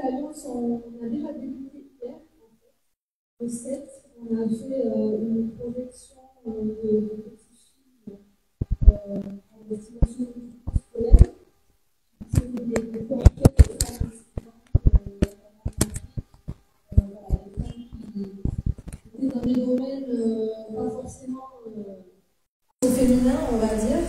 l'Alliance, on a déjà débuté hier, le 7. On a fait une projection de petits films en destination scolaire. C'était des portraits de femmes qui étaient dans des domaines pas forcément féminins, on va dire.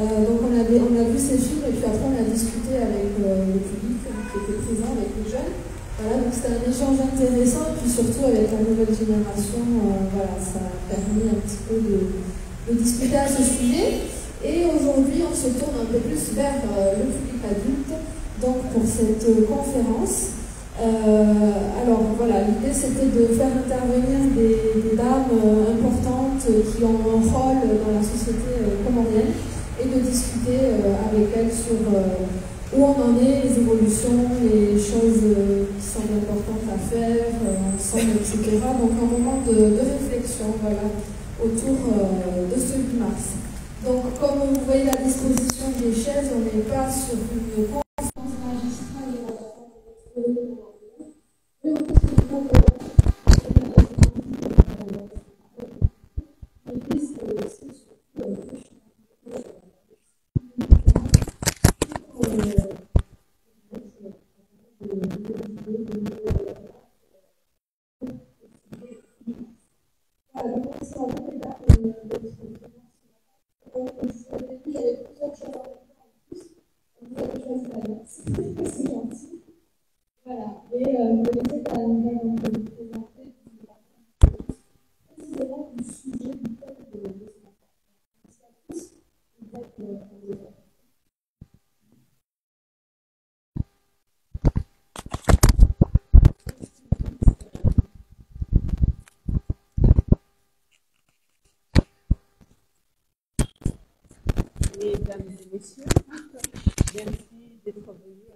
Donc on a vu ces films et puis après on a discuté avec le public qui était présent, avec les jeunes. Voilà, donc c'était un échange intéressant et puis surtout avec la nouvelle génération, voilà, ça a permis un petit peu de discuter à ce sujet. Et aujourd'hui on se tourne un peu plus vers le public adulte, donc pour cette conférence. Alors voilà, l'idée c'était de faire intervenir des dames importantes qui ont un rôle dans la société comorienne et de discuter avec elles sur où on en est, les évolutions, les choses qui sont importantes à faire ensemble, etc. Donc un moment de réflexion, voilà, autour de ce 8 mars. Donc comme vous voyez la disposition des chaises, on n'est pas sur une conférence magistrale et voilà, et je vais laisser à vous présenter précisément du sujet du thème de Mesdames et messieurs, merci d'être venus à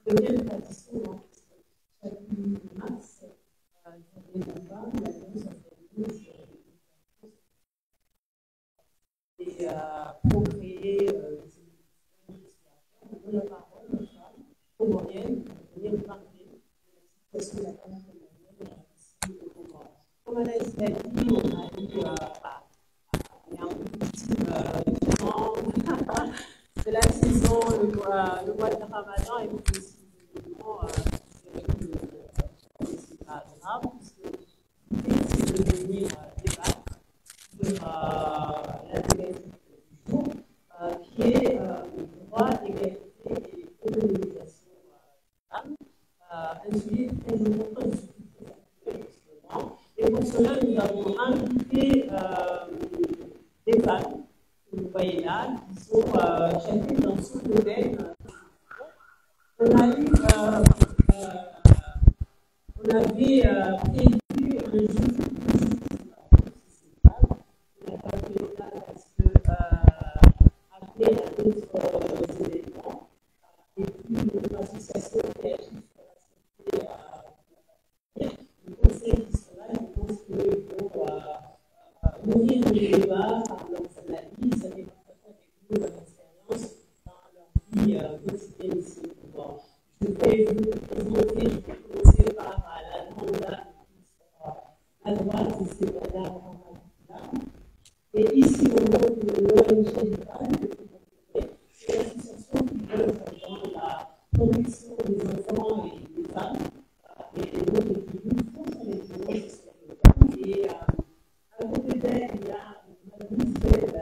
la deuxième tradition chaque 8 mars. Vous savez là-bas, l'Alliance organise et pour créer la parole aux femmes comoriennes pour venir parler de la situation de la femme comorienne ici au Comores. Comme Anaïs l'a dit, on a eu il y a un petit de la saison, le mois de Ramadan, et puis aussi c'est pas grave, puisque l'idée c'est de venir débattre sur la thématique du jour, qui est le droit, l'égalité et l'autonomisation des femmes. Un sujet très important, un sujet très actuel en ce moment. Et pour cela, nous avons invité des femmes que vous voyez là, qui sont chacune dans son domaine. On avait prévu un jour on n'a pas fait ça parce que après il y a d'autres événements et puis notre association qui agit sur la santé, le conseil qui sont là, je pense qu'ils vont nourrir le débat par leurs analyses et partager avec nous leur expérience dans leur vie quotidienne ici. Bon, je vais vous présenter, je vais commencer par la grande dame à droite, c'est Madame Ramazan. Et ici, au nom de l'ONG des femmes, c'est l'association qui œuvre dans la protection des enfants et des femmes, et donc qui lutte contre les violences sur les femmes. Et à côté d'elle, il y a Mademoiselle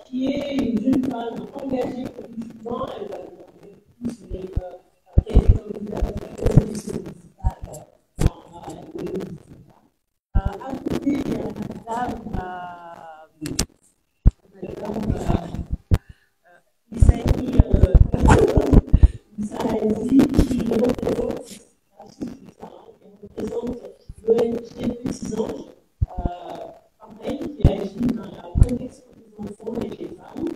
qui est une jeune femme engagée politiquement. Elle va nous parler plus sur quelle est municipale dans la politique. À côté, il y a Madame Isaïe qui représente l'ONG Petits Anges, pareil, qui agit dans la protection des enfants et des femmes.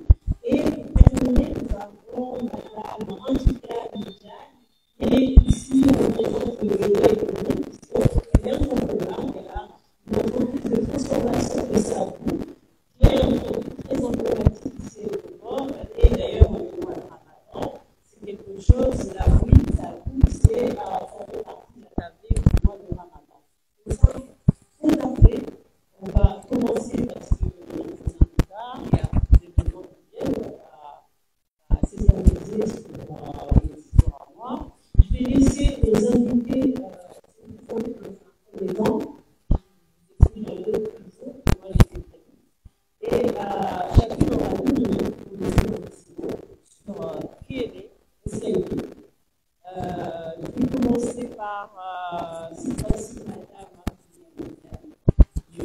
Et pour terminer, nous avons Madame Angela Mijal, et ici on représente le milieu économique, puisque c'est bien son programme, elle a une entreprise transformation de sa vie, qui est un produit très emblématique ici au Comores, et d'ailleurs au mois de Ramadan, c'est quelque chose, la bouillie, ça fait partie de la tablée du mois de Ramadan. Et ça, tout à fait, on va commencer parce que c'est un peu tard, il y a des événements qui viennent à s'éterniser sur les histoires à moi. Je vais laisser nos invités les temps, et chacune aura 2 minutes pour laisser un petit mot sur qui elle est et ce qu'elle dit. Je vais commencer par cette fois-ci, je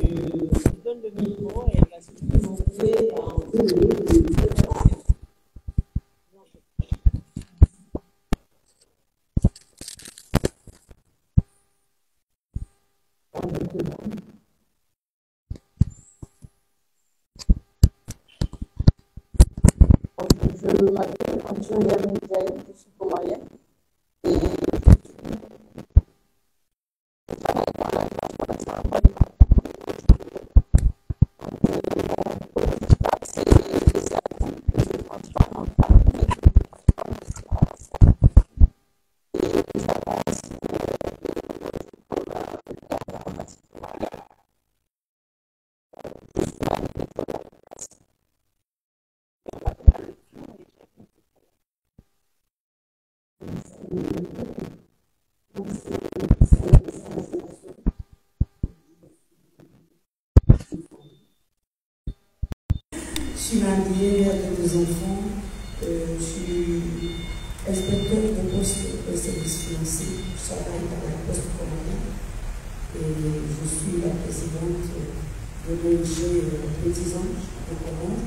donne le micro et elle va se présenter en 2 minutes. Je m'appelle Antonia Moudiaï, je suis comorienne et je travaille dans la transformation. C'est des actions que je transforme en famille. Et nous avons aussi pour la formation. Je suis animée pour la formation. Je suis mariée avec 2 enfants, je suis inspecteur de poste de services financiers, je travaille dans la poste comorienne et je suis la présidente de l'ONG Petits Anges de Comores,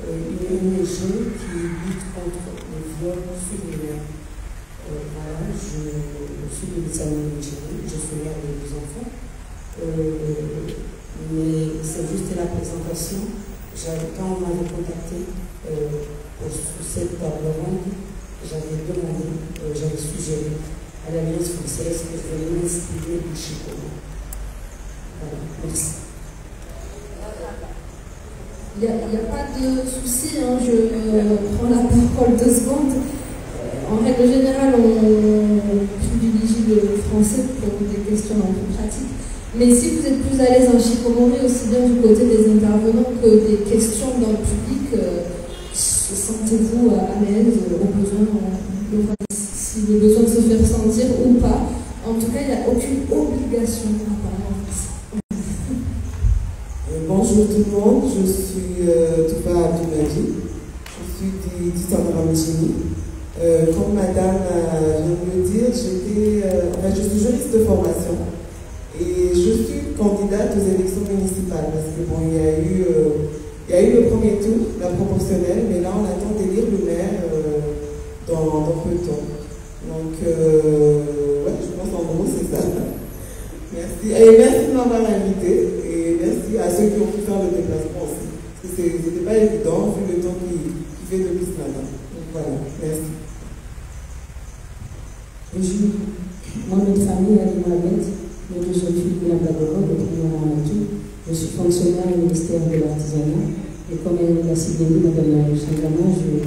une ONG qui lutte contre les viols sur les mères. Voilà, je suis de l'Israël, je suis mère de 2 enfants, mais c'est juste la présentation. Quand on m'avait contacté pour cette table ronde, j'avais demandé, j'avais suggéré à l'Alliance française que je voulais m'inspirer du Chico. Voilà, merci. Il n'y a pas de souci, hein, je prends la parole 2 secondes. En règle générale, on privilégie le français pour des questions un peu pratiques. Mais si vous êtes plus à l'aise en chikomori, aussi bien du côté des intervenants que des questions dans le public, sentez-vous à l'aise, au besoin, si le besoin de se faire sentir ou pas. En tout cas, il n'y a aucune obligation à parler en français. Bonjour tout le monde, je suis Touba Abdoumadi, je suis du centre Ramachini. Comme madame vient de le dire, je suis juriste de formation. Et je suis candidate aux élections municipales parce que bon, il y a eu le premier tour, la proportionnelle, mais là on attend d'élire le maire dans peu de temps. Donc, ouais, je pense en gros c'est ça. Merci. Et merci de m'avoir invité et merci à ceux qui ont pu faire le déplacement aussi. Parce que c'était pas évident vu le temps qui fait depuis ce matin. Donc voilà, merci. Bonjour, moi, notre famille, Ali Mohamed. Mes 2 jeunes filles, William Blagogo, le premier Ramatou. Je suis fonctionnaire au ministère de l'Artisanat. Et comme elle l'a si bien dit, Madame Chandrama, je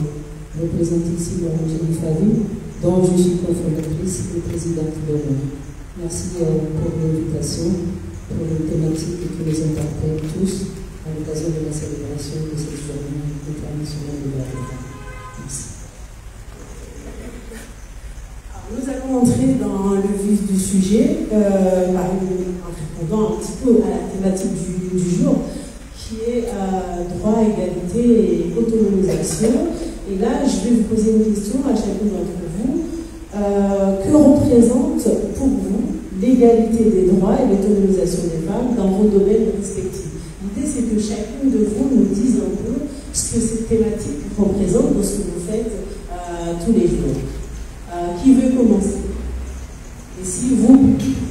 représente ici l'ONG FAVU, dont je suis cofondatrice et présidente de l'ONG. Merci pour l'invitation, pour une thématique qui nous interpelle tous à l'occasion de la célébration de cette journée internationale de la femme. Merci. Nous allons entrer dans le vif du sujet en répondant un petit peu à la thématique du jour qui est droit, égalité et autonomisation. Et là, je vais vous poser une question à chacun d'entre vous. Que représente pour vous l'égalité des droits et l'autonomisation des femmes dans vos domaines respectifs? L'idée, c'est que chacune de vous nous dise un peu ce que cette thématique représente dans ce que vous faites tous les jours. Qui veut commencer? Et si vous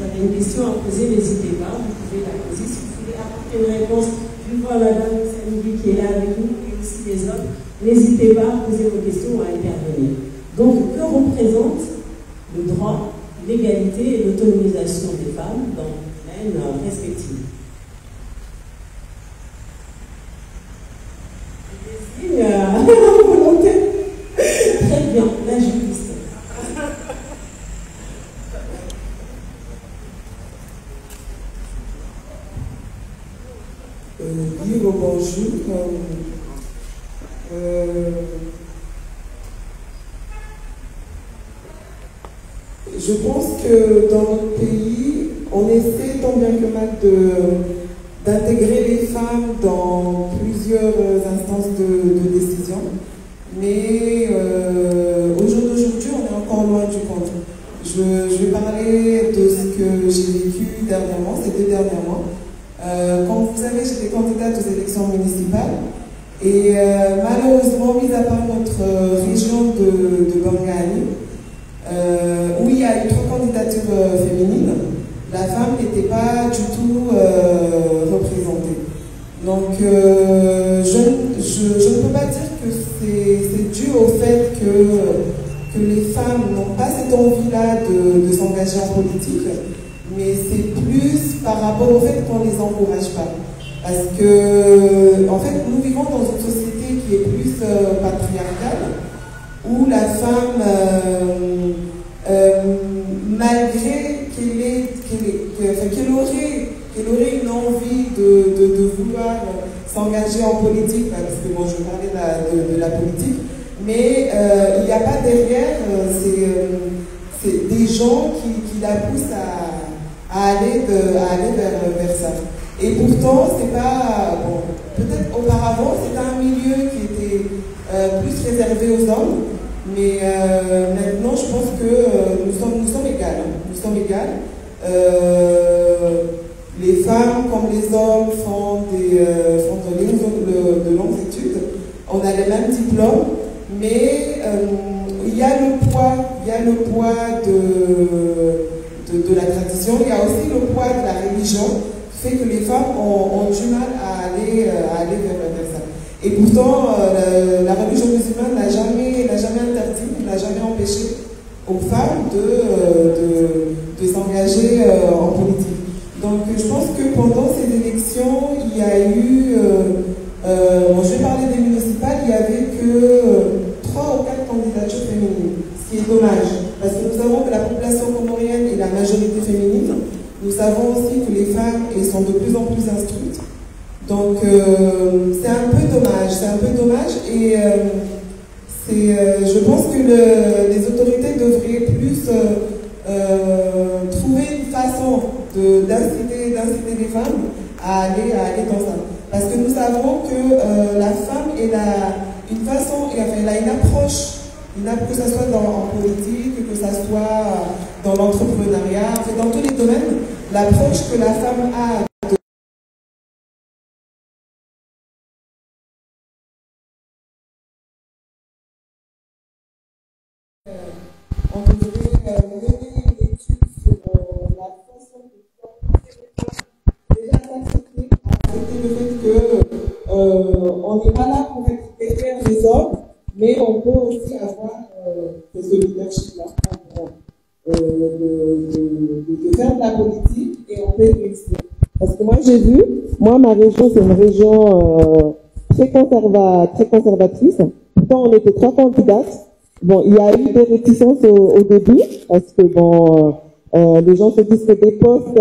avez une question à poser, n'hésitez pas, vous pouvez la poser. Si vous voulez apporter une réponse, je vois Madame Samidi qui est là avec nous et aussi les autres, n'hésitez pas à poser vos questions ou à intervenir. Donc, que représente le droit, l'égalité et l'autonomisation des femmes dans les domaines respectifs? dire bonjour. Je pense que dans notre pays, on essaie tant bien que mal d'intégrer les femmes dans plusieurs instances de décision. Mais au jour d'aujourd'hui, on est encore loin du compte. Je vais parler de ce que j'ai vécu dernièrement, ces 2 derniers mois. Comme vous savez, j'étais candidate aux élections municipales. Et malheureusement, mis à part notre région de Bangani, où il y a eu 3 candidatures féminines, la femme n'était pas du tout représentée. Donc, je ne peux pas dire que c'est dû au fait que les femmes n'ont pas cette envie-là de s'engager en politique, mais c'est plus par rapport au fait qu'on ne les encourage pas. Parce que, en fait, nous vivons dans une société qui est plus patriarcale, où la femme, malgré qu'elle aurait une envie de vouloir s'engager en politique, parce que bon, je parlais de la politique, mais il n'y a pas derrière, c'est des gens qui la poussent à aller vers ça. Et pourtant, c'est pas, bon, peut-être auparavant, c'était un milieu qui était plus réservé aux hommes, mais maintenant, je pense que nous sommes égales. Nous sommes égales. Les femmes, comme les hommes, font de longues études. On a les mêmes diplômes, mais il y a le poids de la tradition. Il y a aussi le poids de la religion qui fait que les femmes ont du mal à aller vers ça. Et pourtant, la religion musulmane n'a jamais interdit, n'a jamais empêché aux femmes de s'engager en politique. Donc je pense que pendant ces élections, il y a eu, je vais parler des municipales, il n'y avait que 3 ou 4 candidatures féminines, ce qui est dommage, parce que nous savons que la population comorienne est la majorité féminine. Nous savons aussi que les femmes sont de plus en plus instruites. Donc c'est un peu dommage, et je pense que les autorités devraient plus trouver une façon d'inciter les femmes à aller dans ça. Parce que nous savons que la femme, elle a une façon, elle a une approche, que ce soit en politique, que ce soit dans l'entrepreneuriat, en fait, dans tous les domaines, l'approche que la femme a. On devrait mener une étude sur la façon de déjà accepter le fait qu'on n'est pas là pour être derrière les hommes, mais on peut aussi avoir ce leadership-là de faire de la politique et on peut réussir. Parce que moi j'ai vu, ma région c'est une région très conservatrice. Pourtant on était 3 candidates. Bon, il y a eu des réticences au début, parce que bon, les gens se disent que des postes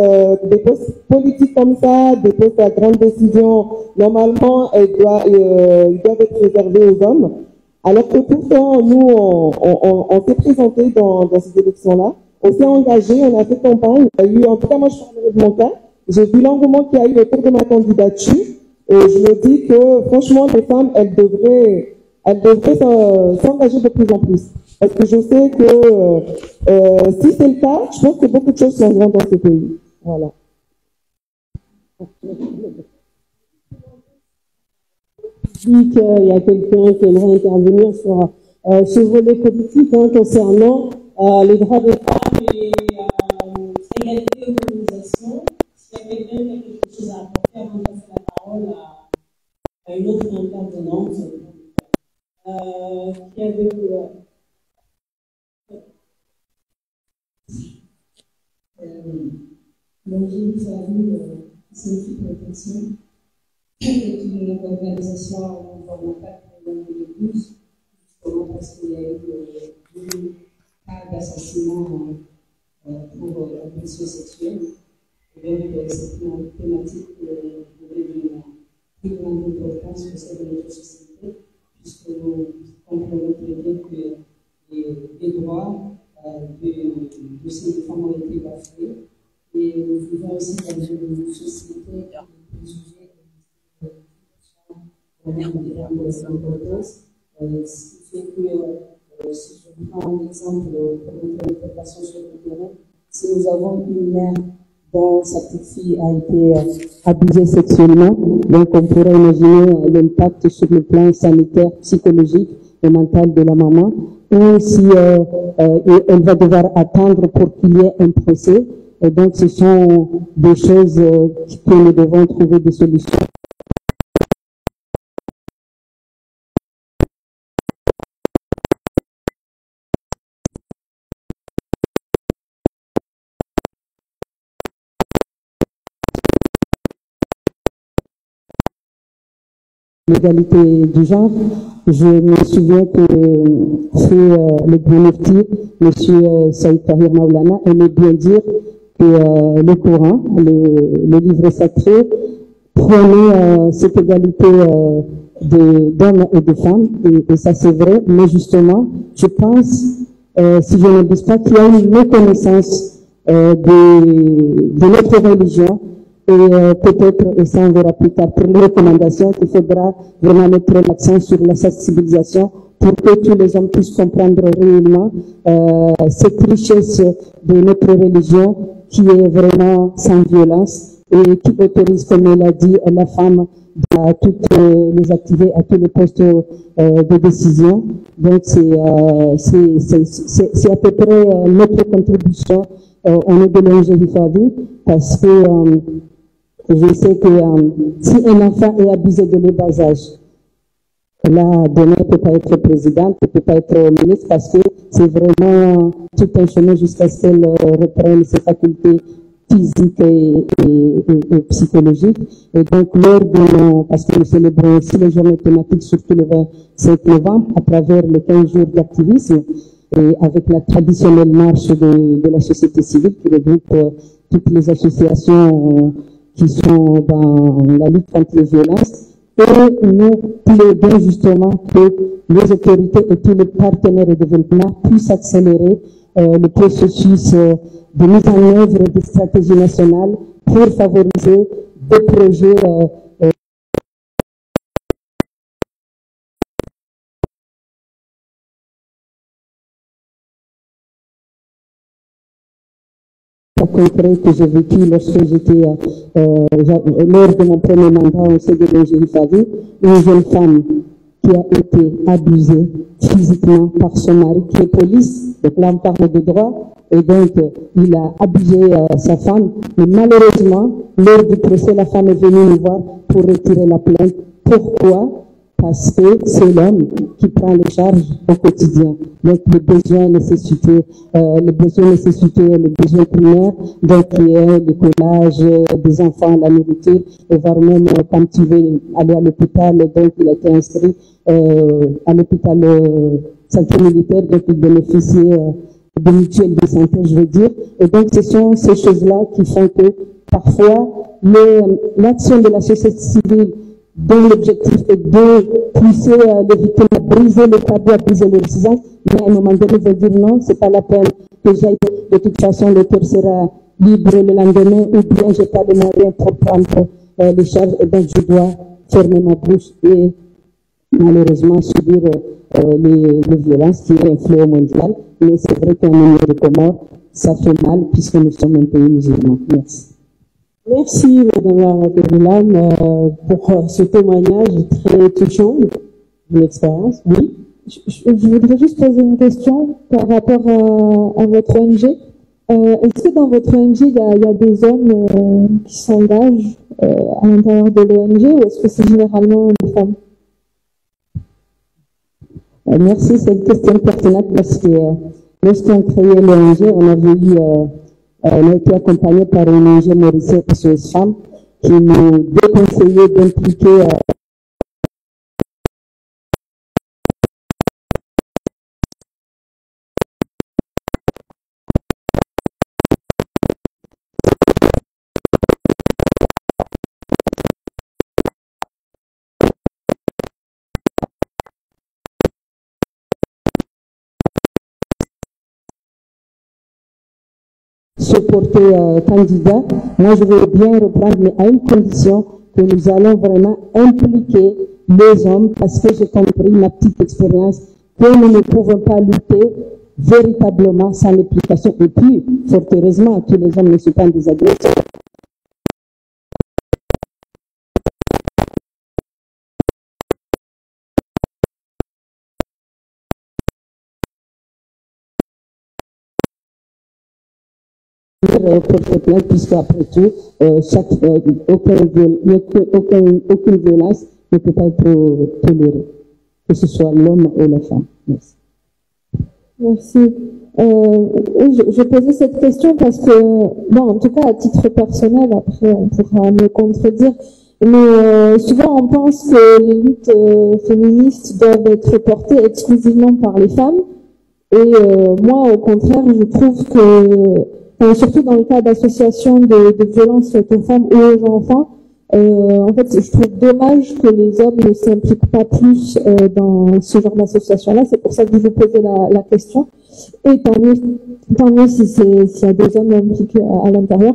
politiques comme ça, des postes à grande décision, normalement, ils doivent être réservés aux hommes. Alors que pourtant, nous, on s'est présenté dans ces élections-là, on s'est engagé, on a fait campagne. Il y a eu, en tout cas, moi, je parlerai de mon cas. J'ai vu l'engouement qu'il y a eu autour de ma candidature, et je me dis que, franchement, les femmes, elles devraient s'engager de plus en plus. Parce que je sais que si c'est le cas, je pense que beaucoup de choses changeront dans ce pays. Voilà. Je dis qu'il y a quelqu'un qui aimerait intervenir sur ce volet politique concernant les droits des femmes et égalité d'autonomisation. S'il y a quelqu'un qui a quelque chose à apporter avant de passer la parole à une autre intervenante. Qui avait donc j'ai vu Sophie Protection, qui est une organisation environnementale pour le 2012, justement parce qu'il y a eu 2 cas d'assassinat pour l'agression sexuelle. Et donc c'est une thématique que je voulais responsable de notre société, puisque nous comprenons très bien que les droits de ces femmes ont été bafoués. Et nous vivons aussi dans une société qui est préjugée d'importance, ce qui fait que, si je prends un exemple pour notre interprétation sur le terrain, si nous avons une mère dont sa petite fille a été abusée sexuellement, donc on pourrait imaginer l'impact sur le plan sanitaire, psychologique et mental de la maman, ou si elle va devoir attendre pour qu'il y ait un procès. Et donc ce sont des choses que nous devons trouver des solutions. L'égalité du genre, je me souviens que le grand mufti, M. Saïd Tahir Maulana, aimait bien dire que le Coran, le livre sacré, prenait cette égalité d'hommes et de femmes, et ça c'est vrai, mais justement, je pense, si je ne dis pas, qu'il y a une méconnaissance de notre religion. Et peut-être, et ça on verra plus tard pour les recommandations, qu'il faudra vraiment mettre l'accent sur la sensibilisation pour que tous les hommes puissent comprendre réellement cette richesse de notre religion qui est vraiment sans violence et qui autorise, comme elle a dit, la femme à toutes les activer à tous les postes de décision. Donc c'est à peu près notre contribution on est de l'ONG parce que je sais que si un enfant est abusé de le bas âge, là, demain, il ne peut pas être présidente, il ne peut pas être ministre parce que c'est vraiment tout un chemin jusqu'à ce qu'elle reprenne ses facultés physiques et psychologiques. Et donc, parce que nous célébrons aussi les journées thématiques, surtout le 25 novembre, à travers les 15 jours d'activisme, et avec la traditionnelle marche de la société civile qui regroupe toutes les associations qui sont dans la lutte contre les violences, et nous plaidons justement que les autorités et tous les partenaires de développement puissent accélérer le processus de mise en œuvre des stratégies nationales pour favoriser des projets concret que j'ai vécu lorsque j'étais lors de mon premier mandat au CDD Favi, une jeune femme qui a été abusée physiquement par son mari qui est police, donc là on parle de droit, et donc il a abusé sa femme, mais malheureusement lors du procès la femme est venue nous voir pour retirer la plainte. Pourquoi? Parce que c'est l'homme qui prend les charges au quotidien. Donc, les besoins nécessités, les besoins primaires, donc, qui est le collage des enfants, la nourriture, et voire même, quand tu veux aller à l'hôpital, donc, il a été inscrit, à l'hôpital santé militaire, donc, il bénéficiait de mutuelles de santé, je veux dire. Et donc, ce sont ces choses-là qui font que, parfois, l'action de la société civile dont l'objectif est de pousser les victimes à briser le tabou, à briser les résistances, mais à un moment donné, ils vont dire non, c'est pas la peine que j'aille, de toute façon, l'auteur sera libre le lendemain, ou bien j'ai pas de moyens pour prendre les charges, et donc je dois fermer ma bouche et malheureusement subir les violences qui est un fléau mondial. Mais c'est vrai qu'un milieu de Comores, ça fait mal puisque nous sommes un pays musulman. Merci. Merci, Madame Abdeloulam, pour ce témoignage très touchant de l'expérience. Oui. Je voudrais juste poser une question par rapport à votre ONG. Est-ce que dans votre ONG, il y a des hommes qui s'engagent à l'intérieur de l'ONG ou est-ce que c'est généralement des femmes? Merci, c'est une question pertinente parce que lorsqu'on créait l'ONG, on a été accompagné par une ONG mauricienne SOS Femmes qui nous déconseillait d'impliquer se porter candidat. Moi, je veux bien reprendre, mais à une condition, que nous allons vraiment impliquer les hommes, parce que j'ai compris, ma petite expérience, que nous ne pouvons pas lutter véritablement sans l'implication. Et puis, fort heureusement, tous les hommes ne sont pas des agresseurs. Pour cette plainte, puisque après tout, aucune violence ne peut pas être tolérée, que ce soit l'homme ou la femme. Merci. Merci. Oui, je posais cette question parce que, bon, en tout cas, à titre personnel, après on pourra me contredire, mais souvent on pense que les luttes féministes doivent être portées exclusivement par les femmes, et moi, au contraire, je trouve que, surtout dans le cas d'associations de violences faites aux femmes ou aux enfants, en fait, je trouve dommage que les hommes ne s'impliquent pas plus dans ce genre d'association-là. C'est pour ça que je vous posais la question. Et tant mieux s'il y a des hommes impliqués à l'intérieur.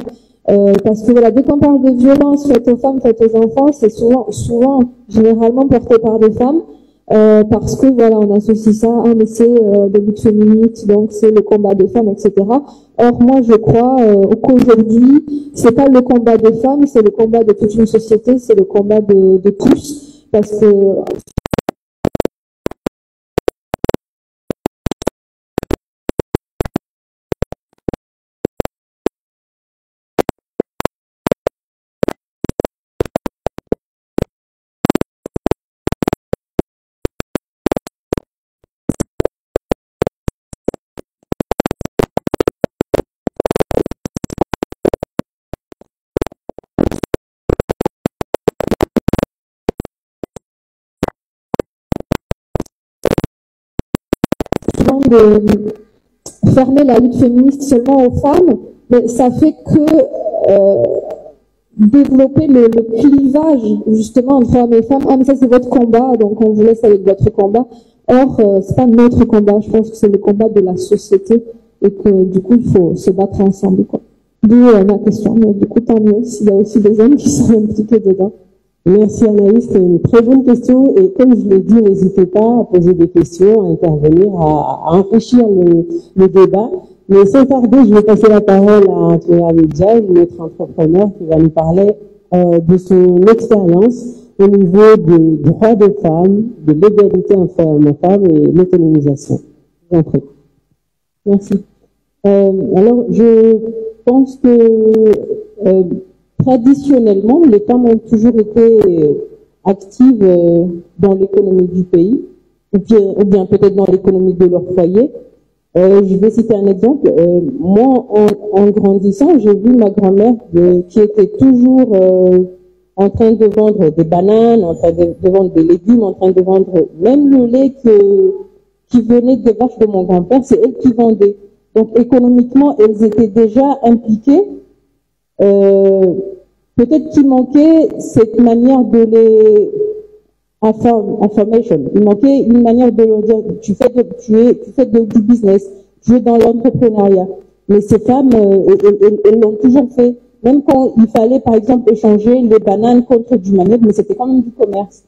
Parce que voilà, dès qu'on parle de violences faites aux femmes, faites aux enfants, c'est souvent, généralement porté par des femmes. Parce que voilà, on associe ça, mais c'est des luttes féministes, donc c'est le combat des femmes, etc. Or, moi, je crois qu'aujourd'hui, c'est pas le combat des femmes, c'est le combat de toute une société, c'est le combat de tous, parce que de fermer la lutte féministe seulement aux femmes, mais ça fait que développer le clivage justement entre hommes et femmes. Ah, mais ça c'est votre combat, donc on vous laisse avec votre combat. Or, c'est pas notre combat, je pense que c'est le combat de la société et que du coup il faut se battre ensemble, quoi. D'où ma question, mais du coup tant mieux s'il y a aussi des hommes qui sont impliqués dedans. Merci Anaïs, c'est une très bonne question et comme je l'ai dit, n'hésitez pas à poser des questions, à intervenir, à enrichir le débat. Mais sans tarder, je vais passer la parole à Antonia Medja, notre entrepreneur qui va nous parler de son expérience au niveau des droits des femmes, de l'égalité entre hommes et femmes et l'autonomisation. Je vous en prie. Merci. Alors, je pense que traditionnellement, les femmes ont toujours été actives dans l'économie du pays, ou bien peut-être dans l'économie de leur foyer. Je vais citer un exemple. Moi, en grandissant, j'ai vu ma grand-mère qui était toujours en train de vendre des bananes, en train de vendre des légumes, en train de vendre même le lait qui venait des vaches de mon grand-père, c'est elle qui vendait. Donc économiquement, elles étaient déjà impliquées. Peut-être qu'il manquait cette manière de les affirmation. Il manquait une manière de leur dire tu fais du business, tu es dans l'entrepreneuriat. Mais ces femmes, elles l'ont toujours fait. Même quand il fallait, par exemple, échanger les bananes contre du manioc, mais c'était quand même du commerce.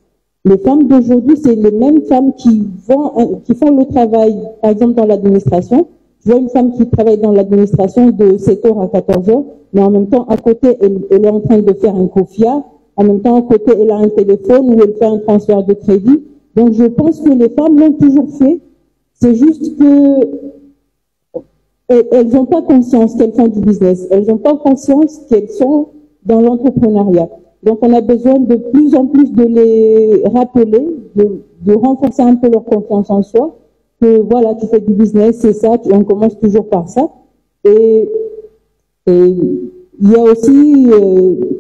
Les femmes d'aujourd'hui, c'est les mêmes femmes qui font le travail, par exemple, dans l'administration. Je vois une femme qui travaille dans l'administration de 7h à 14h, mais en même temps, à côté, elle est en train de faire un COFIA. En même temps, à côté, elle a un téléphone où elle fait un transfert de crédit. Donc, je pense que les femmes l'ont toujours fait. C'est juste que elles n'ont pas conscience qu'elles font du business. Elles n'ont pas conscience qu'elles sont dans l'entrepreneuriat. Donc, on a besoin de plus en plus de les rappeler, de renforcer un peu leur confiance en soi. Que voilà, tu fais du business, c'est ça, on commence toujours par ça. Et il y a aussi,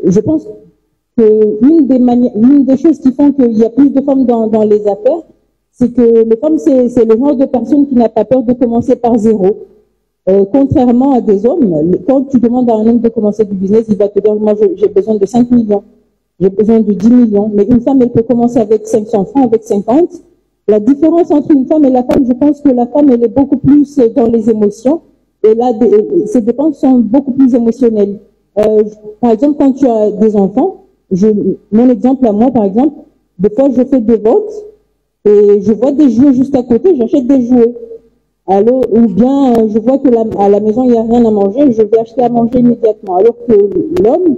je pense que l'une des choses qui font qu'il y a plus de femmes dans les affaires, c'est que les femmes, c'est le genre de personne qui n'a pas peur de commencer par zéro. Contrairement à des hommes, quand tu demandes à un homme de commencer du business, il va te dire, moi j'ai besoin de 5 millions, j'ai besoin de 10 millions. Mais une femme, elle peut commencer avec 500 francs, avec 50. La différence entre une femme et la femme, je pense que la femme, elle est beaucoup plus dans les émotions. Et là, ces dépenses sont beaucoup plus émotionnelles. Par exemple, quand tu as des enfants, mon exemple à moi, par exemple, des fois, je fais des votes et je vois des jouets juste à côté, j'achète des jouets. Alors, ou bien, je vois que à la maison, il n'y a rien à manger, je vais acheter à manger immédiatement. Alors que l'homme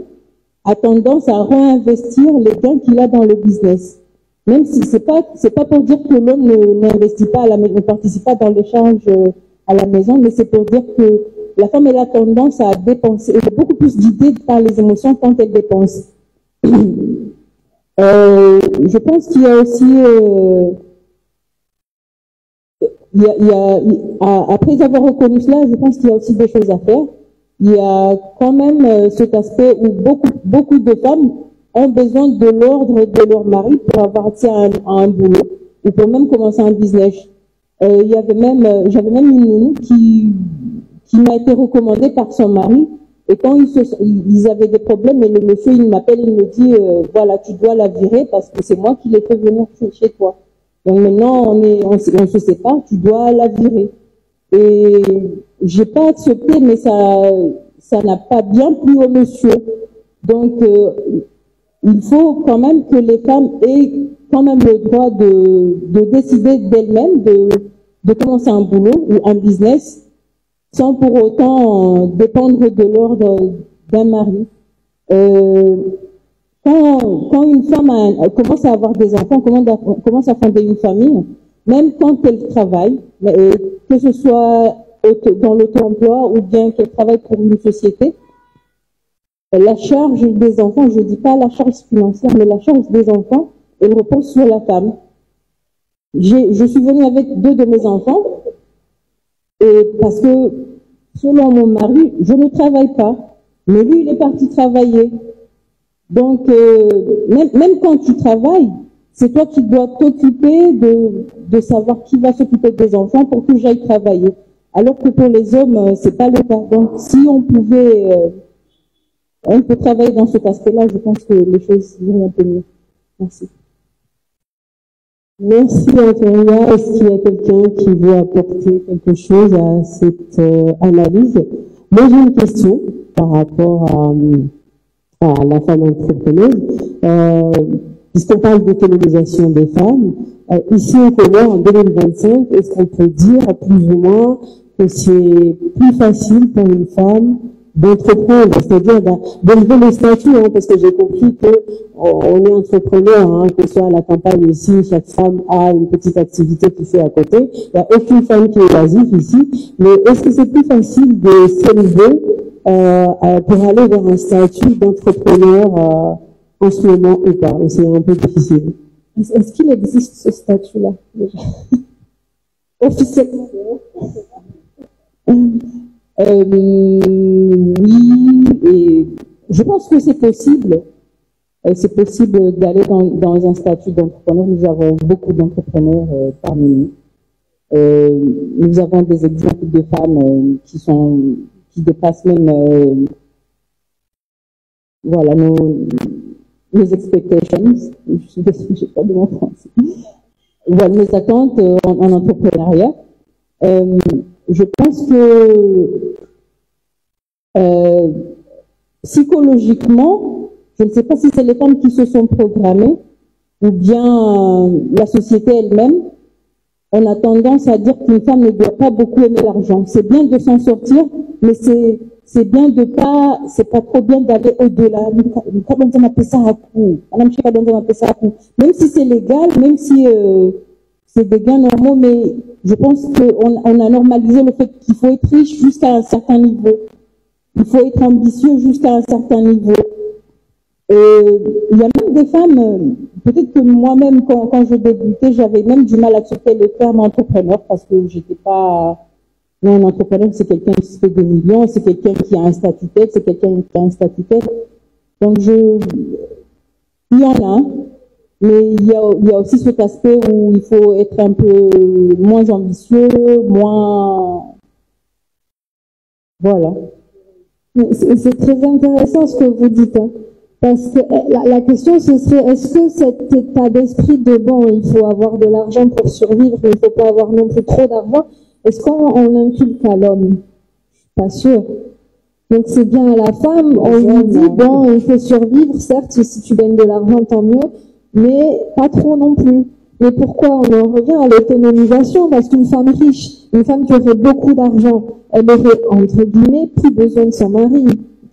a tendance à réinvestir les gains qu'il a dans le business. Même si c'est pas pour dire que l'homme n'investit pas ne participe pas dans les charges à la maison, mais c'est pour dire que la femme, elle a tendance à dépenser, elle est beaucoup plus guidée par les émotions quand elle dépense. Je pense qu'il y a aussi, après avoir reconnu cela, je pense qu'il y a aussi des choses à faire. Il y a quand même cet aspect où beaucoup de femmes ont besoin de l'ordre de leur mari pour avoir accès à un boulot ou pour même commencer un business. J'avais même une nounou qui m'a été recommandée par son mari. Et quand ils avaient des problèmes, et le monsieur, il m'appelle, il me dit, voilà, tu dois la virer parce que c'est moi qui l'ai fait venir chez toi. Donc maintenant, on se sépare, tu dois la virer. Et j'ai pas accepté, mais ça n'a pas bien plu au monsieur. Donc, il faut quand même que les femmes aient quand même le droit de décider d'elles-mêmes de commencer un boulot ou un business sans pour autant dépendre de l'ordre d'un mari. Quand une femme commence à avoir des enfants, commence à fonder une famille, même quand elle travaille, que ce soit dans l'auto-emploi ou bien qu'elle travaille pour une société, la charge des enfants, je ne dis pas la charge financière, mais la charge des enfants, elle repose sur la femme. Je suis venue avec 2 de mes enfants, et parce que, selon mon mari, je ne travaille pas, mais lui, il est parti travailler. Donc, même quand tu travailles, c'est toi qui dois t'occuper de savoir qui va s'occuper des enfants pour que j'aille travailler. Alors que pour les hommes, c'est pas le cas. Donc, si on pouvait, on peut travailler dans cet aspect-là, je pense que les choses iraient un peu mieux. Merci. Merci Antonia. Est-ce qu'il y a quelqu'un qui veut apporter quelque chose à cette analyse? Moi j'ai une question par rapport à la femme entrepreneuse. Puisqu'on parle d'autonomisation des femmes, ici au Comores en 2025, est-ce qu'on peut dire plus ou moins que c'est plus facile pour une femme d'entreprendre, c'est-à-dire d'élever le statut, parce que j'ai compris que on est entrepreneur, que ce soit à la campagne ici, chaque femme a une petite activité qui fait à côté. Il n'y a aucune femme qui est basique ici, mais est-ce que c'est plus facile de s'élever pour aller vers un statut d'entrepreneur en ce moment ou pas? C'est un peu difficile. Est-ce qu'il existe ce statut-là déjà? Officiellement? Oui, et je pense que c'est possible. C'est possible d'aller dans un statut d'entrepreneur. Nous avons beaucoup d'entrepreneurs parmi nous. Nous avons des exemples de femmes qui dépassent même voilà, nos expectations. Je ne sais pas de mon français. Voilà, nos attentes en entrepreneuriat. Je pense que psychologiquement, je ne sais pas si c'est les femmes qui se sont programmées ou bien la société elle-même, on a tendance à dire qu'une femme ne doit pas beaucoup aimer l'argent. C'est bien de s'en sortir, mais c'est bien de pas, c'est pas trop bien d'aller au-delà. Même si c'est légal, même si c'est des gains normaux, mais je pense qu'on a normalisé le fait qu'il faut être riche jusqu'à un certain niveau. Il faut être ambitieux jusqu'à un certain niveau. Il y a même des femmes, peut-être que moi-même, quand je débutais, j'avais même du mal à accepter le terme entrepreneur parce que j'étais pas... Non, un entrepreneur, c'est quelqu'un qui se fait des millions, c'est quelqu'un qui a un statut tête, c'est quelqu'un qui a un statut tête. Donc il y en a, mais il y a aussi cet aspect où il faut être un peu moins ambitieux, moins... Voilà. C'est très intéressant ce que vous dites, parce que la question ce serait, est-ce que cet état d'esprit de bon, il faut avoir de l'argent pour survivre, mais il ne faut pas avoir non plus trop d'argent, est-ce qu'on inculque à l'homme? Pas sûr. Donc c'est bien à la femme, on lui dit, bon, il faut survivre, certes, si tu gagnes de l'argent, tant mieux, mais pas trop non plus. Mais pourquoi on en revient à l'autonomisation? Parce qu'une femme riche, une femme qui aurait beaucoup d'argent, elle aurait, entre guillemets, plus besoin de son mari.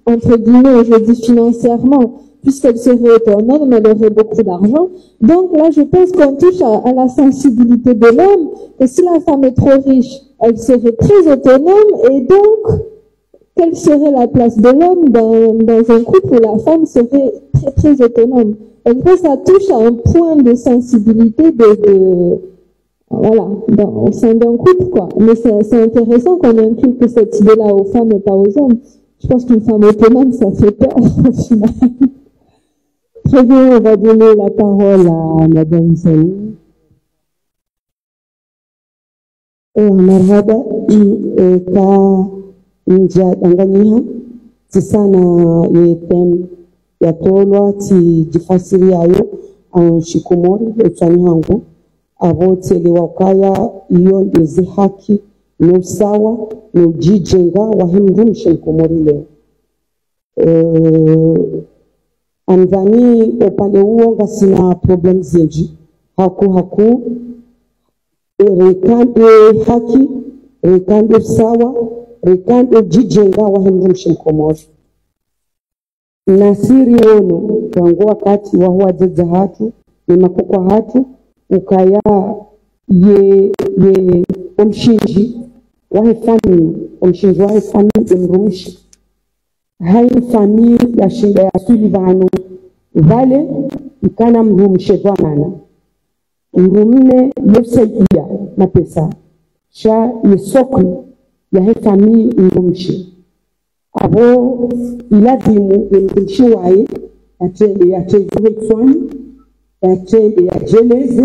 Entre guillemets, je dis financièrement, puisqu'elle serait autonome, elle aurait beaucoup d'argent. Donc là, je pense qu'on touche à la sensibilité de l'homme, et si la femme est trop riche, elle serait très autonome, et donc, quelle serait la place de l'homme dans un couple où la femme serait très très autonome? Et je pense que ça touche à un point de sensibilité voilà, au sein d'un couple, quoi. Mais c'est intéressant qu'on inculque cette idée-là aux femmes et pas aux hommes. Je pense qu'une femme autonome, ça fait peur, au final. Très bien, on va donner la parole à Madame Sani. Marhaba, nja Tanganyika tisana yetem yatolwa tijifasiri yayo anshikumori etwani hangu abo telewa ukaya iyo ndezi haki no sawa no jijenga wahimrumshe kumori leo anzani upande huo ngasina problem zinji haku rekande haki rekande sawa rekande jijenga wahimrumshe kumori nasiri wono tangu wakati wa huwajeja hatu ni makukwa hatu ukaya ye omshinji wahe fami emrumishi hai fami ya shinda ya suli vanu vale ikana mrumishe dwanana mrumine yosaidia na pesa sha yesokli ya he fami mrumishi abo ilazimu emrumishi wae atende twani atende yajeleze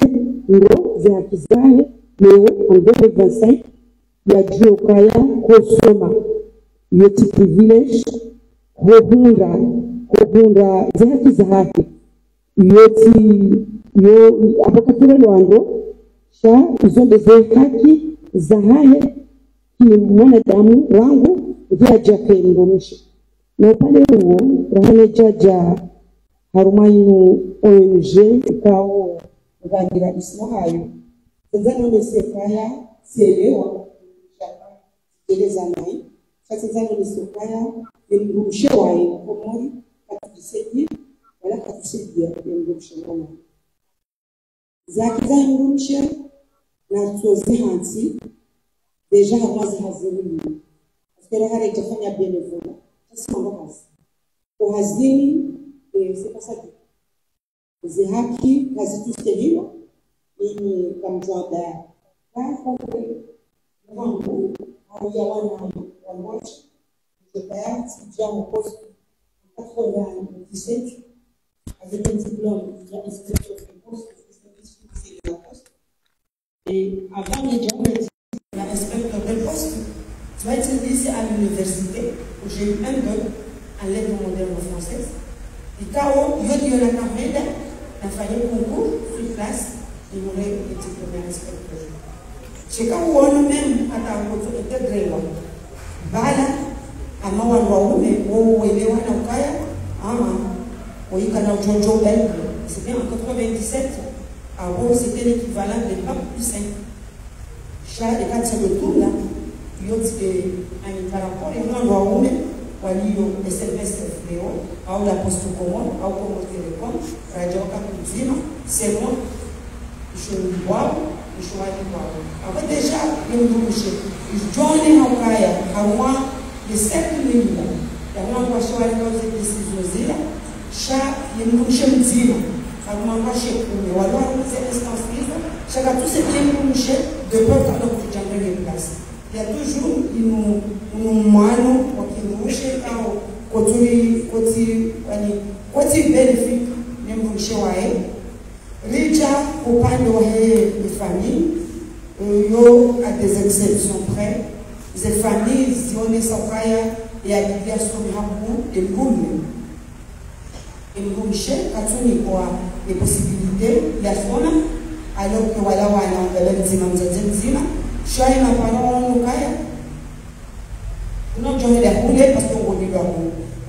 ndo za kizahe leo en 2025 ya jiokaya kusoma yeti privilege kuhunda za kizahe yeti yo apokatule lwando sha izonde za haki zahahe ki mwanadamu wangu vya jake mrumishi na upande huo rahane jaja harumayu ONG kao ngangira ismahayo tenzano mesekaya sielewa shaka eleza nai tenzano mesekaya mrumshe wae komori katusaidia wala katusaidia mrumshe komori zakiza mrumshe na tuozi hansi deja hamazi hazini askera hare jafanya benevola sasa ngomasi uhazini c'est pas ça. Les haki quasi tout ce qu'il ni comme genre là on je perds déjà mon poste en 97 avec un diplôme d'inspecteur de poste de la poste et avant les gens inspecteur de poste tu vas être ici à l'université où j'ai eu un don à l'aide moderne française. Et quand il y a la carrière, il a fallu concours sur place, il aurait été diplômé inspecteur. C'est quand on même à ta côté était très loin. Voilà, à moi on mais on est loin au Kaya, on y a Jojo Bell, c'était en 97, avant c'était l'équivalent de Bac plus 5. Chaque et quand c'est le tour là, il y a un rapport et on va walio SMS leo au la poste commune au Congo Telecom radio Kapuzima c'est moi je vois je vois après déjà le bouche je journée en kaya hawa de 7 minutes ya mwangu shwari kwa décision zile cha le bouche mzima kama kwa shekuni wale wanaanza instance hizo chaka tout c'est bien bouche de peur quand on tujenge les places il y a toujours une mano wakimrushe au koti benefit ni mrushe wae richa upande wa les familles yo à des exceptions près les familles zione sakaya ya biblia somi hapo elgulu mrushe katuni kwa les possibilités ya sona alors que wala wana nzima mzima shai na parole kaya no johe da hule parce que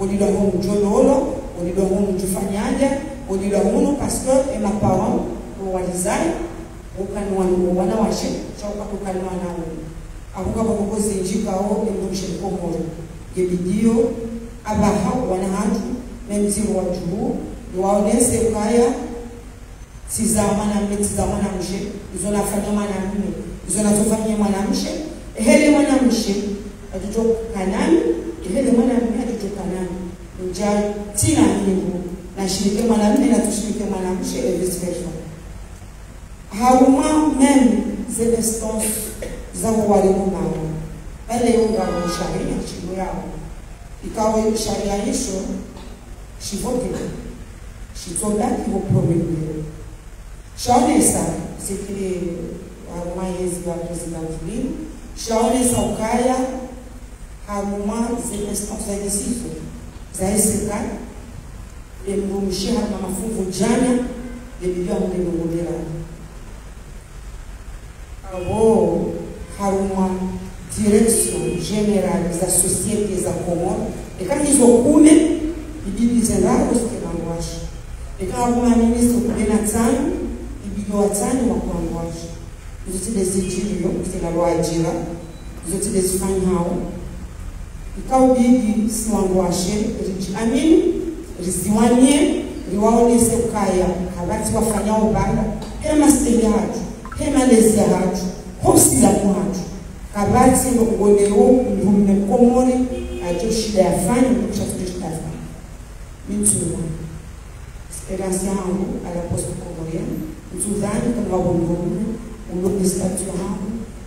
on dit home jololo on dit home jufanyaje on dit home parce que ma parent walizai ukanwa wana washe choka kukanwa na abuka boko zinjikao ndumshe komoro yebidio abaha wana hatu memzi wa juu waonese kaya tizamana mtizamana mshe izonafanya mwanamke izonatofanyia mwanamke hele mwanamke atutoka kanani hele mwanamke atutoka kanani nja tina Mungu na shirike mwanamke na tushirike mwanamke et vice versa hauma même ces instances zao walimu nao pale yunga sharia chini yao ikawa sharia hizo shivoke shitondaki vos problèmes. Shaonesa, c'était à Maïs, la présidente Lille. Shaonesa Okaya, à un moment, c'est l'instance de décision. Zaïseka, et Moumiché, à Mamafou, Vojana, les millions de Moudera. Alors, Haruma, direction générale des associés des accords, et quand ils ont coulé, ils disaient là, parce que l'angoisse. Et quand on a ministre de Benatsan, il dit Watsan, on va ils ont des études, c'est la loi Adjira, ils ont des Spagnols. Et quand on dit si on doit acheter, il dit Amin, Riziwanie, Riwaone Sekaya, Kabati wafanya ubala, Hema Steliatu, Hema Lesiatu, Hosila Mwatu, Kabati Ngogoneo, Mvumne Komori, Ajoshida ya Fani, Mchafushida ya Fani. Mintua. Espérance yangu à la poste comorienne, Zouzani, comme on va vous le statut,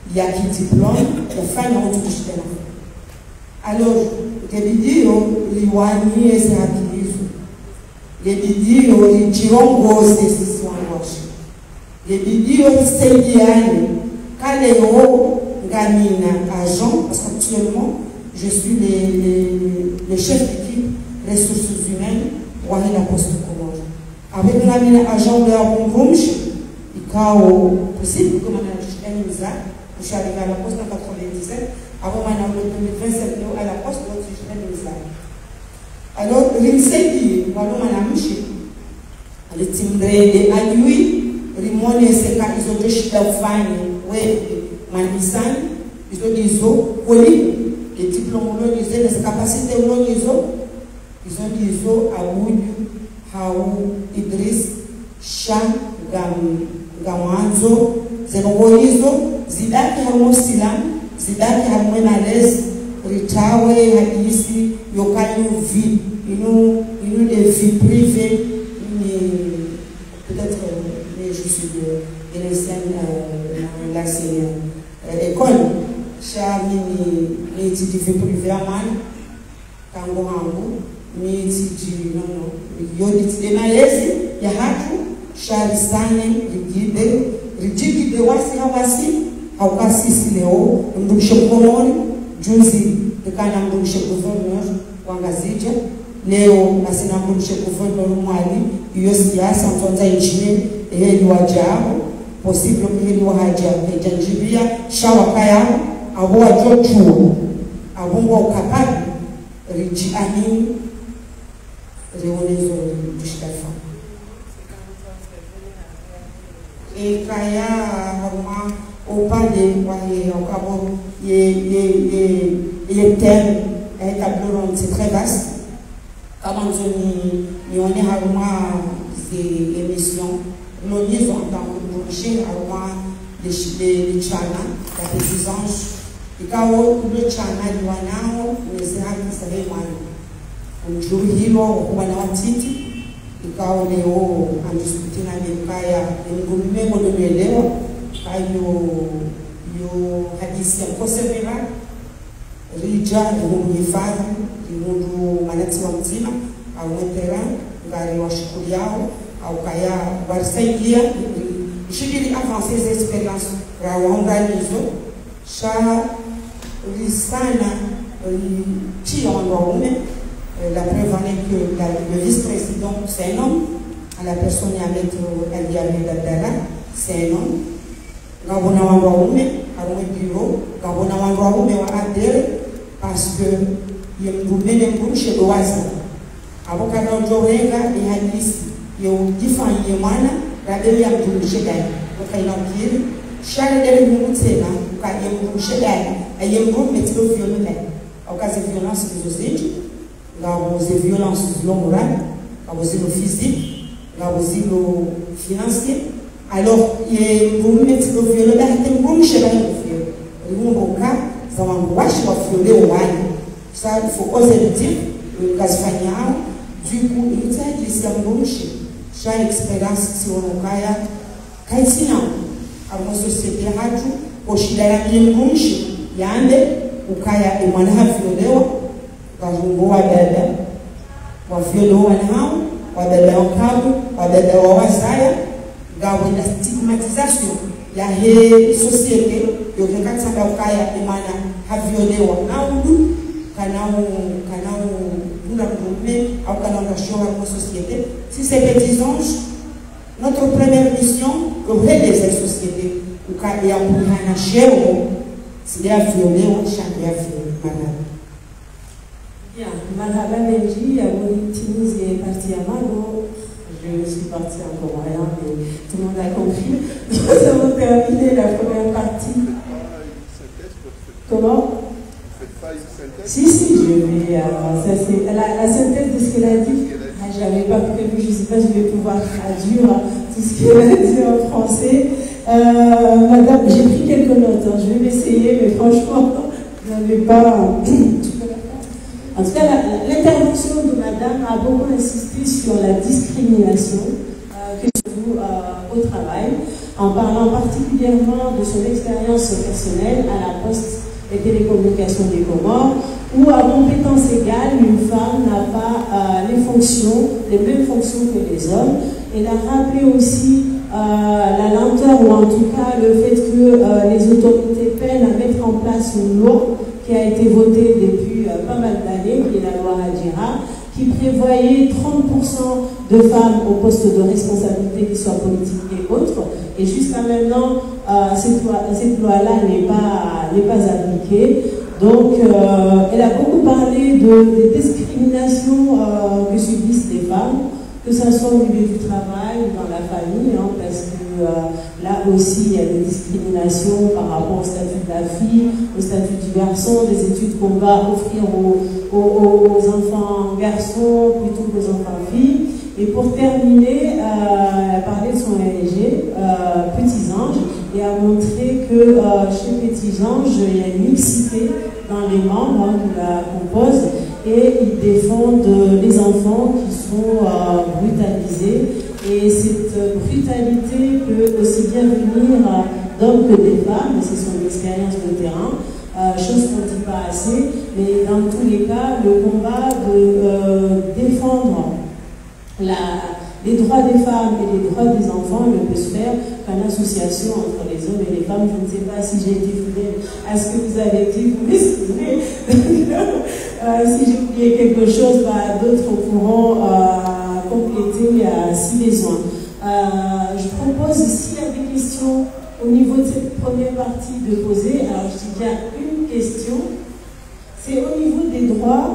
il y a qui diplôme, il y a femme en tout cas. Alors, les vidéos, les wani et les vidéos, les tirongo, c'est ce soir. Les vidéos, c'est bien. Kaléo, Gamina, agent, parce qu'actuellement, je suis le chef d'équipe ressources humaines pour aller à la poste comorienne. Avec un agent de la Bonbonche, il y a possible que je suis arrivé à la poste en 97, avant en 2027 à la poste, je suis arrivé à la alors, l'INSEE, voilà, madame, le timbre de Alui, Rimone, c'est quand ils ont deux d'Afani, ouais, Manisan, ils ont des eaux, les diplômes, les capacités, ils ont des eaux à Bouillou. Hau Idris Sham Gamanzo Zenogonizo Zidaki Hamo Silam Zidaki Hamo Nales Ritawe Hadisi Yokanyu vie une des vies privées peut-être mais je suis de l'ancienne école Chamini étudie vie privée à Man Kango Hango Miti no yoditi de malezi ya hatu sharisane rigide wasi hawasi hawasisi leo mdumshe komoni juzi dekana mdumshe gouverneur wangazija leo nasina mdumshe gouverneur mwali iyo siasa mtonza engineer eheli wajao possible eheli wahaja ejanjibia shawakaya abo wajochu abungwa ukapadi riji anin réunion du Chicafa. Et Kaya, au palais, au Cabo, les thèmes établis, c'est très vaste. Comme on a des émissions, nous lisons dans le projet, les Chana, la présidence, et quand le Chana, les Israéliens, Mjuri hilo wanawatiti ikawa leo andiskuti na Mekaya ngumime modoelewa yo hadisi ya Kosevera rija ngumhifadhi ngundu manati wa mzima au mwetera ngari wa shukuri yao au kaya warisaidia shigiri avancer ces expériences rawaunganizo sha risana chi wanaume. La preuve en est que le vice-président, c'est un homme, à la personne à mettre Eliane Dabdala, c'est un homme. Gabona Wandoume, à mon bureau, Gabona Wandoume, à Adel, parce que il y a un même chez l'oise. Avant qu'on ait Jorenga et Hadis, il y a un différent Yemana, la deuxième pour le Chedaï. Donc, il y a un pied, chaque dernier mot, c'est là, quand il y a un groupe Chedaï, il y a un groupe météo violent. Au cas de violence physique, il y a des violences morales, il y a des physiques, il y a des financiers. Alors, il y a un groupe météo violent, il y a un groupe Chedaï. Il y a un groupe ça va violer au wine. Ça, il faut oser le dire, le gaz fanial. Du coup, il y a des gens chaque expérience si on a quand il y a une société radio, au Chilera, il y a un il y a un ou quand il y a un violé, quand on voit bébé, on violé on bébé en câble, on bébé en wasaïa, il y a une stigmatisation. Il y a une société, il y a quelqu'un qui a violé société. Si c'est petits anges, notre première mission, c'est de cette société. Quand il y a un chien, c'est de violer ou changer Bien, Marhaba Benji, Tiniz est parti à Mago. Je suis partie encore rien, mais tout le monde a compris. Nous avons terminé la première partie. Comment? Si, je vais. Ça, c'est la synthèse de ce qu'elle a dit. Je n'avais pas prévu, je ne sais pas si je vais pouvoir traduire tout ce qu'elle a dit en français. Madame, j'ai pris quelques notes, je vais m'essayer, mais franchement, je n'avais pas. En tout cas, l'intervention de Madame a beaucoup insisté sur la discrimination que je trouve au travail, en parlant particulièrement de son expérience personnelle à la Poste et télécommunications des Comores, où à compétences égales, une femme n'a pas les mêmes fonctions que les hommes. Elle a rappelé aussi la lenteur, ou en tout cas le fait que les autorités peinent à mettre en place une loi qui a été votée depuis pas mal d'années, qui est la loi Hadjira, qui prévoyait 30% de femmes au poste de responsabilité, qu'ils soient politiques et autres. Et jusqu'à maintenant, cette loi-là n'est pas appliquée. Donc, elle a beaucoup parlé des discriminations que subissent les femmes, que ce soit au milieu du travail ou dans la famille, parce que là aussi, il y a des discriminations par rapport au statut de la fille, au statut du garçon, des études qu'on va offrir aux enfants garçons plutôt qu'aux enfants filles. Et pour terminer, elle a parlé de son LG, Petits Anges, et a montré que chez Petits Anges, il y a une mixité dans les membres qui la composent, et ils défendent les enfants qui sont brutalisés. Et cette brutalité peut aussi bien venir d'hommes que des femmes, c'est son expérience de terrain, chose qu'on ne dit pas assez, mais dans tous les cas, le combat de défendre les droits des femmes et les droits des enfants ne peut se faire qu'en association entre les hommes et les femmes. Je ne sais pas si j'ai été fidèle à ce que vous avez dit, vous m'excusez. Si j'ai oublié quelque chose, d'autres pourront compléter si besoin. Je propose, s'il y a des questions au niveau de cette première partie de poser, alors je dis bien une question, c'est au niveau des droits.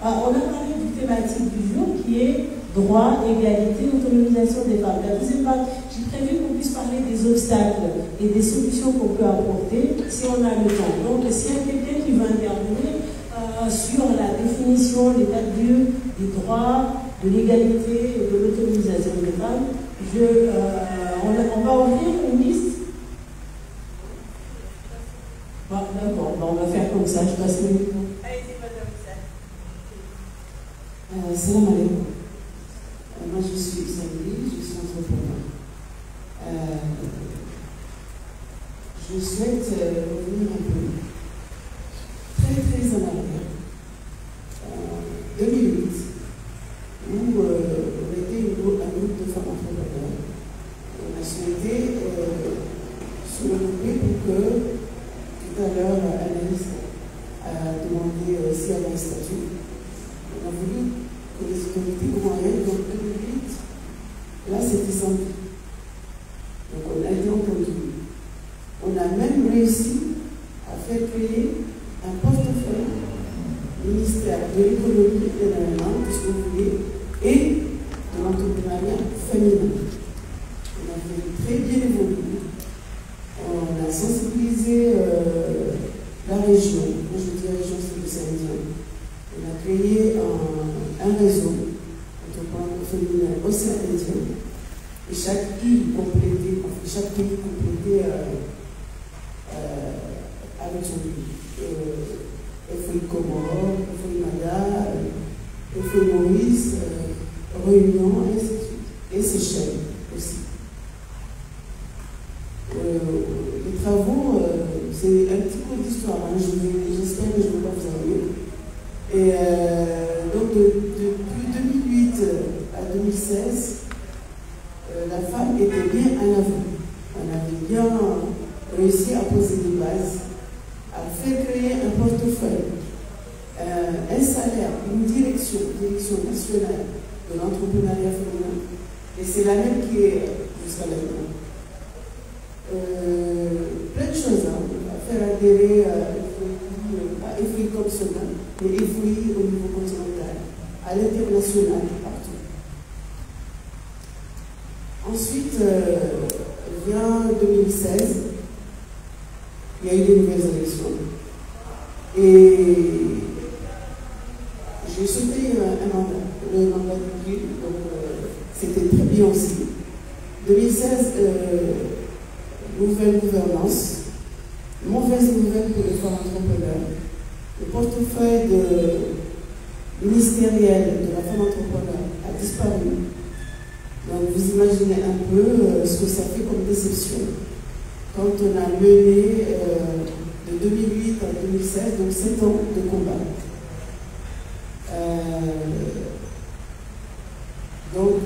On a parlé du thématique du jour qui est droit, égalité, autonomisation des femmes. La deuxième part, j'ai prévu qu'on puisse parler des obstacles et des solutions qu'on peut apporter si on a le temps. Donc, s'il y a quelqu'un qui va intervenir sur la définition, l'état de lieu des droits, de l'égalité et de l'autonomisation des femmes, on va ouvrir une liste. D'accord, on va faire comme ça, je passe le micro. Allez-y, madame. Salam alaikum. Moi, je suis Sabri, je suis entrepreneur. Je souhaite revenir un peu, très en arrière. 2008, où on était un groupe de femmes entrepreneurs. On a souhaité se regrouper pour que, tout à l'heure, Anaïs a demandé s'il y avait un statut. On a voulu que les autorités comoriennes, donc 2008, là c'était sans vie. Donc on a été entendu. On a même réussi à faire créer un portefeuille très bien évolué. On a sensibilisé la région. Quand je dis région, c'est le Saint-Indien. On a créé un réseau entrepreneur féminin océan-indien. Et chaque île complétée, chaque pays complété avec son pays. FOI Comores, FOI Mada, FOI Maurice, Réunion, et ainsi de suite. Et Seychelles aussi. Les travaux, c'est un petit peu d'histoire, hein. J'espère que je ne vais pas vous ennuyer. Et donc, depuis 2008 à 2016, la femme était bien en avant. On avait bien réussi à poser des bases, à faire créer un portefeuille, un salaire, une direction nationale de l'entrepreneuriat féminin. Et c'est la même qui est jusqu'à maintenant. Plein de choses, hein, à faire adhérer à FOI comme cela, mais FOI au niveau continental, à l'international, partout. Ensuite, vient 2016, il y a eu de nouvelles élections. Et j'ai sauté un mandat, le mandat du PIB, donc c'était très bien aussi. 2016, nouvelle gouvernance, mauvaise nouvelle pour les femmes entrepreneurs. Le portefeuille ministériel de la femme entrepreneur a disparu. Donc vous imaginez un peu ce que ça fait comme déception. Quand on a mené de 2008 à 2016, donc 7 ans de combat. Donc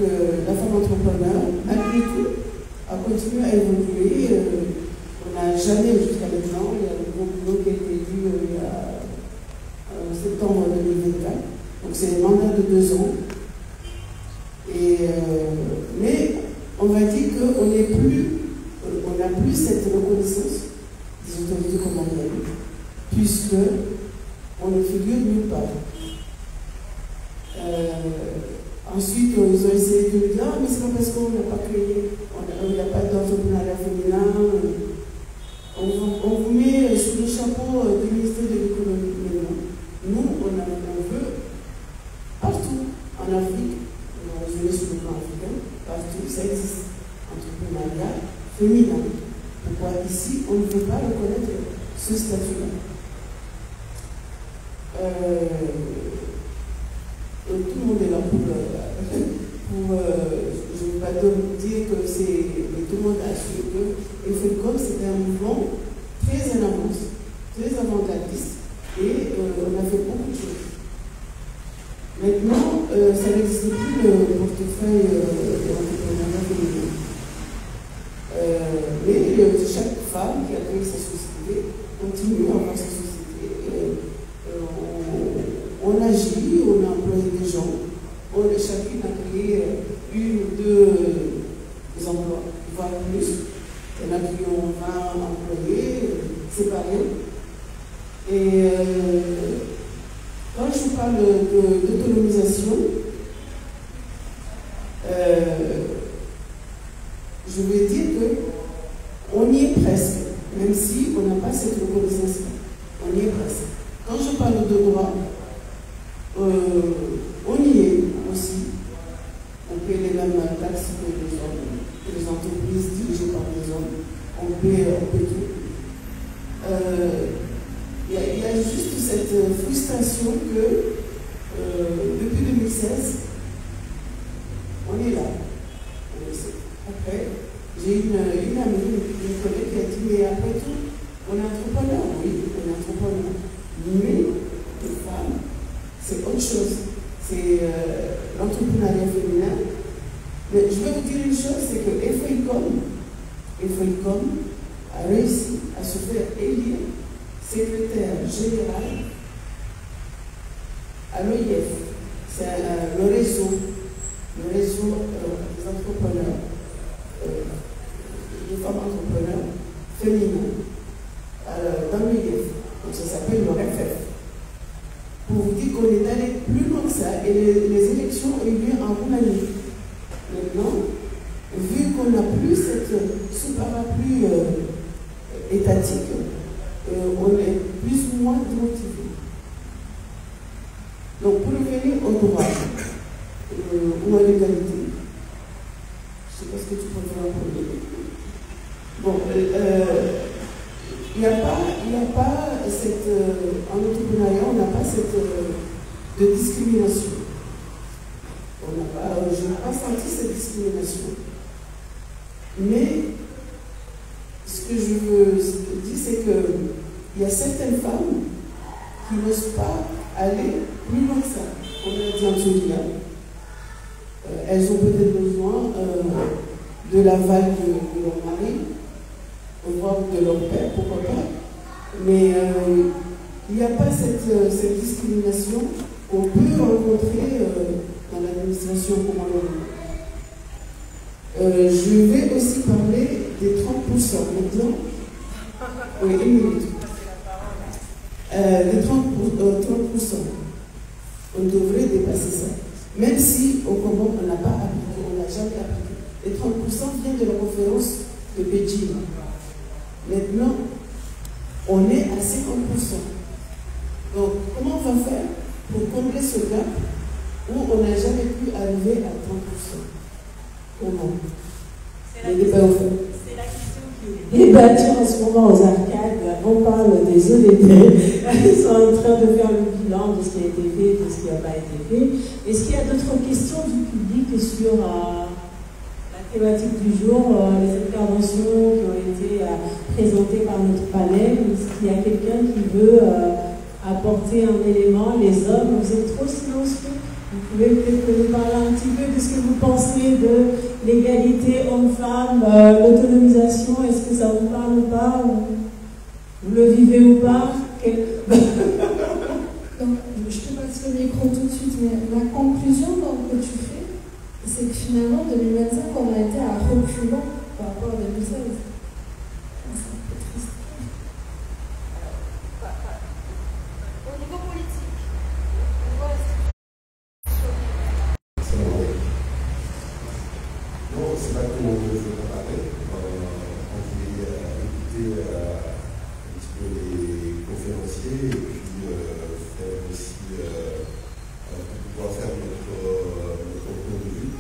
la femme entrepreneur, malgré tout, a continué à évoluer. On n'a jamais, jusqu'à maintenant, il y a le gros boulot qui a été élu il y a septembre 2024. Donc c'est un mandat de 2 ans. Mais on va dire qu'on n'a plus cette reconnaissance des autorités commandiennes, puisque on ne figure nulle part. Ensuite, ils ont essayé de dire mais c'est pas parce qu'on n'a pas créé, il n'y a pas d'entrepreneuriat féminin, on vous met sous le chapeau du ministère de l'économie. Mais non, nous, on veut partout en Afrique, on a résumé sur le plan africain, partout, ça existe, entrepreneuriat féminin. Pourquoi ici, on ne veut pas reconnaître ce statut-là? Tout le monde est là pour je ne vais pas dire que mais tout le monde a su que FOICOM c'était un mouvement très en avance, très avant-gardiste, et on a fait beaucoup de choses. Maintenant, ça n'existe plus le portefeuille de l'entrepreneuriat féminin. Mais chaque femme qui a créé sa société continue à avoir sa société. On agit, on a employé des gens, chacune a créé 1 ou 2 emplois, voire plus. Il y en a qui ont 20 employés, c'est pas rien. Et quand je vous parle d'autonomisation, je veux dire qu'on y est presque, même si on n'a pas cette reconnaissance. On y est presque. Quand je parle de droit, on y est aussi. On paie les mêmes taxes que les hommes, que les entreprises dirigées par les hommes. On paie tout. Il y a juste cette frustration que depuis 2016, on est là. Après, j'ai une amie, une collègue qui a dit mais après tout, on est entrepreneur. Oui, on est entrepreneur. Mais les femmes, c'est autre chose. C'est l'entrepreneuriat féminin. Mais je vais vous dire une chose, c'est que FOICOM a réussi à se faire élire secrétaire général à l'OIF. C'est le réseau des entrepreneurs, des femmes entrepreneurs féminines dans l'OIF. Donc ça s'appelle le RFF. Pour vous dire qu'on est allé plus loin que ça, et les élections ont eu lieu en Roumanie. Maintenant, vu qu'on n'a plus plus sous parapluie étatique, on est plus ou moins motivé. Donc pour revenir au droit ou à l'égalité, je ne sais pas ce que tu peux faire pour l'égalité. Bon, il n'y a pas cette, en entrepreneuriat, on n'a pas cette de discrimination. Je n'ai pas senti cette discrimination. Mais ce que je veux dire, c'est qu'il y a certaines femmes qui n'osent pas aller plus loin que ça. On l'a dit en Tunisie. Elles ont peut-être besoin de l'aval de leur mari, voire de leur père, pourquoi pas. Mais il n'y a pas cette discrimination qu'on peut rencontrer dans l'administration commandante. Je vais aussi parler des 30% maintenant. Oui, une minute. Les 30%. On devrait dépasser ça. Même si au Congo, on n'a pas appliqué, on n'a jamais appliqué. Les 30% viennent de la conférence de Beijing. Maintenant, on est à 50%. Donc, comment on va faire pour combler ce gap où on n'a jamais pu arriver à 30%? Comment? C'est la question qui est débattue en ce moment aux arcades. On parle des ODD. Ils sont en train de faire le bilan de ce qui a été fait, de ce qui n'a pas été fait. Est-ce qu'il y a d'autres questions du public sur la thématique du jour, les interventions qui ont été présentées par notre panel? Est-ce qu'il y a quelqu'un qui veut apporter un élément? Les hommes, vous êtes trop silencieux. Vous pouvez peut-être nous parler un petit peu de ce que vous pensez de l'égalité homme-femme, l'autonomisation. Est-ce que ça vous parle ou pas? Vous le vivez ou pas? Donc, je te passe le micro tout de suite, mais la conclusion donc, que tu fais, c'est que finalement, en 2025, on a été à reculons par rapport à 2016. C'est un peu triste. Au niveau politique, non, c'est pas comment je veux parler. On voulait écouter un petit peu les conférenciers et puis faire aussi pouvoir faire notre point de vue.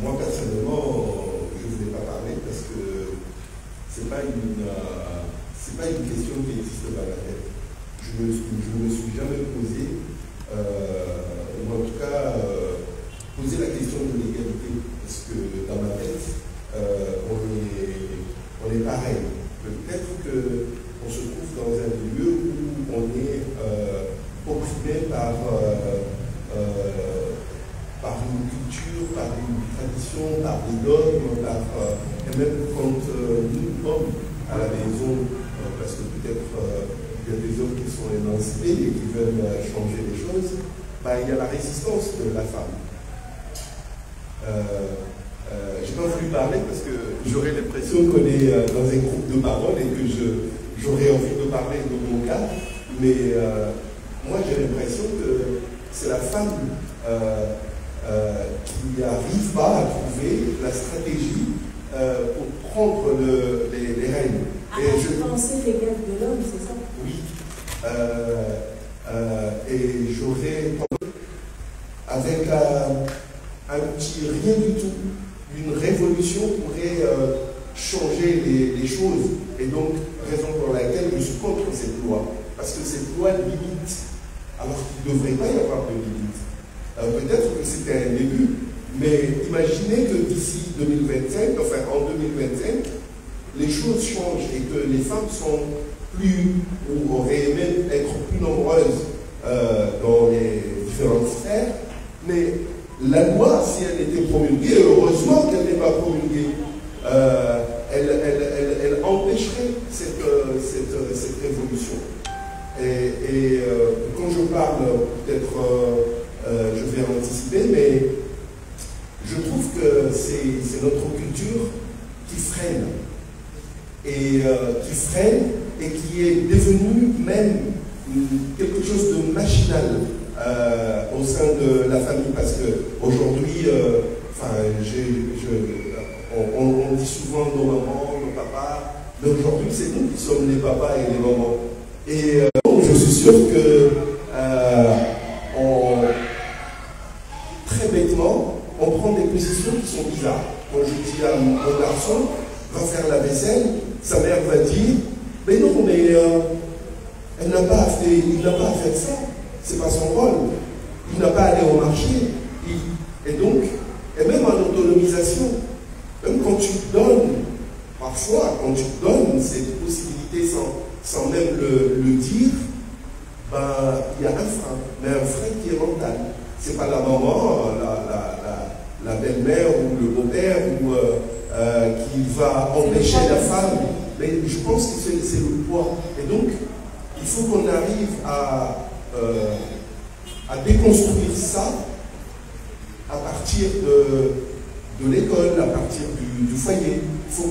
Moi personnellement, je ne voulais pas parler parce que c'est pas une question qui existe dans la tête. Je ne me suis jamais posé, ou en tout cas poser la question de l'égalité, parce que dans ma tête, on est pareil. Peut-être qu'on se trouve dans un lieu où on est occupé par une culture, par une tradition, par des dogmes, et même quand nous, hommes, à la maison, parce que peut-être il y a des hommes qui sont émancipés et qui veulent changer les choses, il y a la résistance de la femme. J'ai pas voulu parler parce que j'aurais l'impression qu'on est dans un groupe de parole et que j'aurais envie de parler de mon cas, mais moi j'ai l'impression que c'est la femme qui n'arrive pas à trouver la stratégie pour prendre les rênes. Penser l'égal de l'homme, c'est ça? Oui. Et j'aurais, avec un petit rien du tout, une révolution pourrait changer les choses. Et donc, raison pour laquelle je suis contre cette loi. Parce que cette loi limite, alors qu'il ne devrait pas y avoir de limite. Peut-être que c'était un début, mais imaginez que d'ici 2025, enfin en 2025, les choses changent et que les femmes sont plus, ou auraient même être plus nombreuses dans les différentes sphères, mais la loi, si elle était promulguée, heureusement qu'elle n'est pas promulguée, elle empêcherait cette révolution. Et quand je parle, peut-être je vais anticiper, mais je trouve que c'est notre culture qui freine. Et qui est devenue même quelque chose de machinal au sein de la famille, parce qu'aujourd'hui, On dit souvent nos mamans, nos papas, mais aujourd'hui c'est nous qui sommes les papas et les mamans. Et je suis sûr que très bêtement, on prend des positions qui sont bizarres. Quand je dis à mon garçon, va faire la vaisselle, sa mère va dire, mais non, mais il n'a pas fait ça, c'est pas son rôle. Il n'a pas allé au marché. Et donc, et même en autonomisation, même quand tu donnes, parfois, quand tu donnes cette possibilité sans même le dire, ben, il y a un frein, mais un frein qui est mental. C'est pas la maman, la belle-mère ou le beau-père qui va empêcher la femme, mais je pense que c'est le poids. Et donc, il faut qu'on arrive à déconstruire ça à partir de l'école, à partir du foyer. Il faut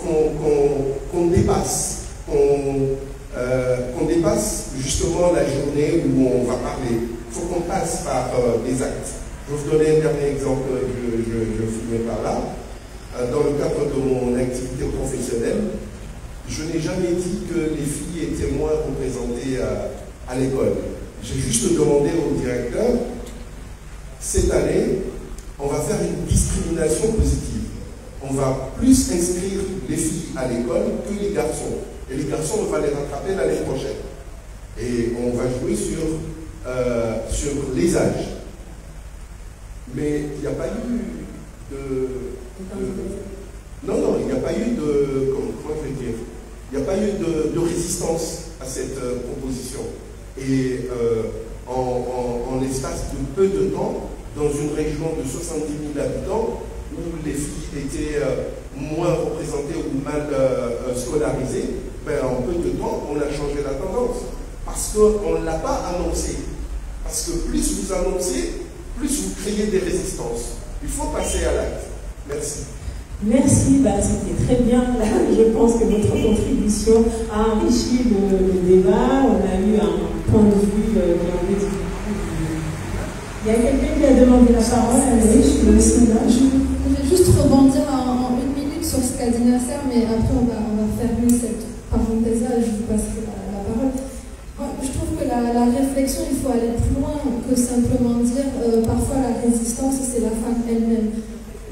qu'on dépasse, qu'on dépasse justement la journée où on va parler. Il faut qu'on passe par des actes. Je vais vous donner un dernier exemple, je finis par là. Dans le cadre de mon activité professionnelle, je n'ai jamais dit que les filles étaient moins représentées à l'école. J'ai juste demandé au directeur, cette année, on va faire une discrimination positive. On va plus inscrire les filles à l'école que les garçons. Et les garçons, on va les rattraper l'année prochaine. Et on va jouer sur les âges. Mais il n'y a pas eu non, il n'y a pas eu de... Comment je vais dire? Il n'y a pas eu de résistance à cette proposition. Et en l'espace de peu de temps, dans une région de 70 000 habitants, où les filles étaient moins représentées ou mal scolarisées, ben, en peu de temps, on a changé la tendance. Parce qu'on ne l'a pas annoncé. Parce que plus vous annoncez, plus vous créez des résistances. Il faut passer à l'acte. Merci. Merci, c'était très bien. Je pense que votre contribution a enrichi le débat. On a eu un point de vue qui en est différent. Il y a quelqu'un qui a demandé la parole. Allez, je vous laisse là. Je vais juste rebondir en 1 minute sur ce qu'a dit Nasser, mais après on va fermer cette parenthèse-là et je vous passerai la parole. Je trouve que la réflexion, il faut aller plus loin que simplement dire parfois la résistance, c'est la femme elle-même.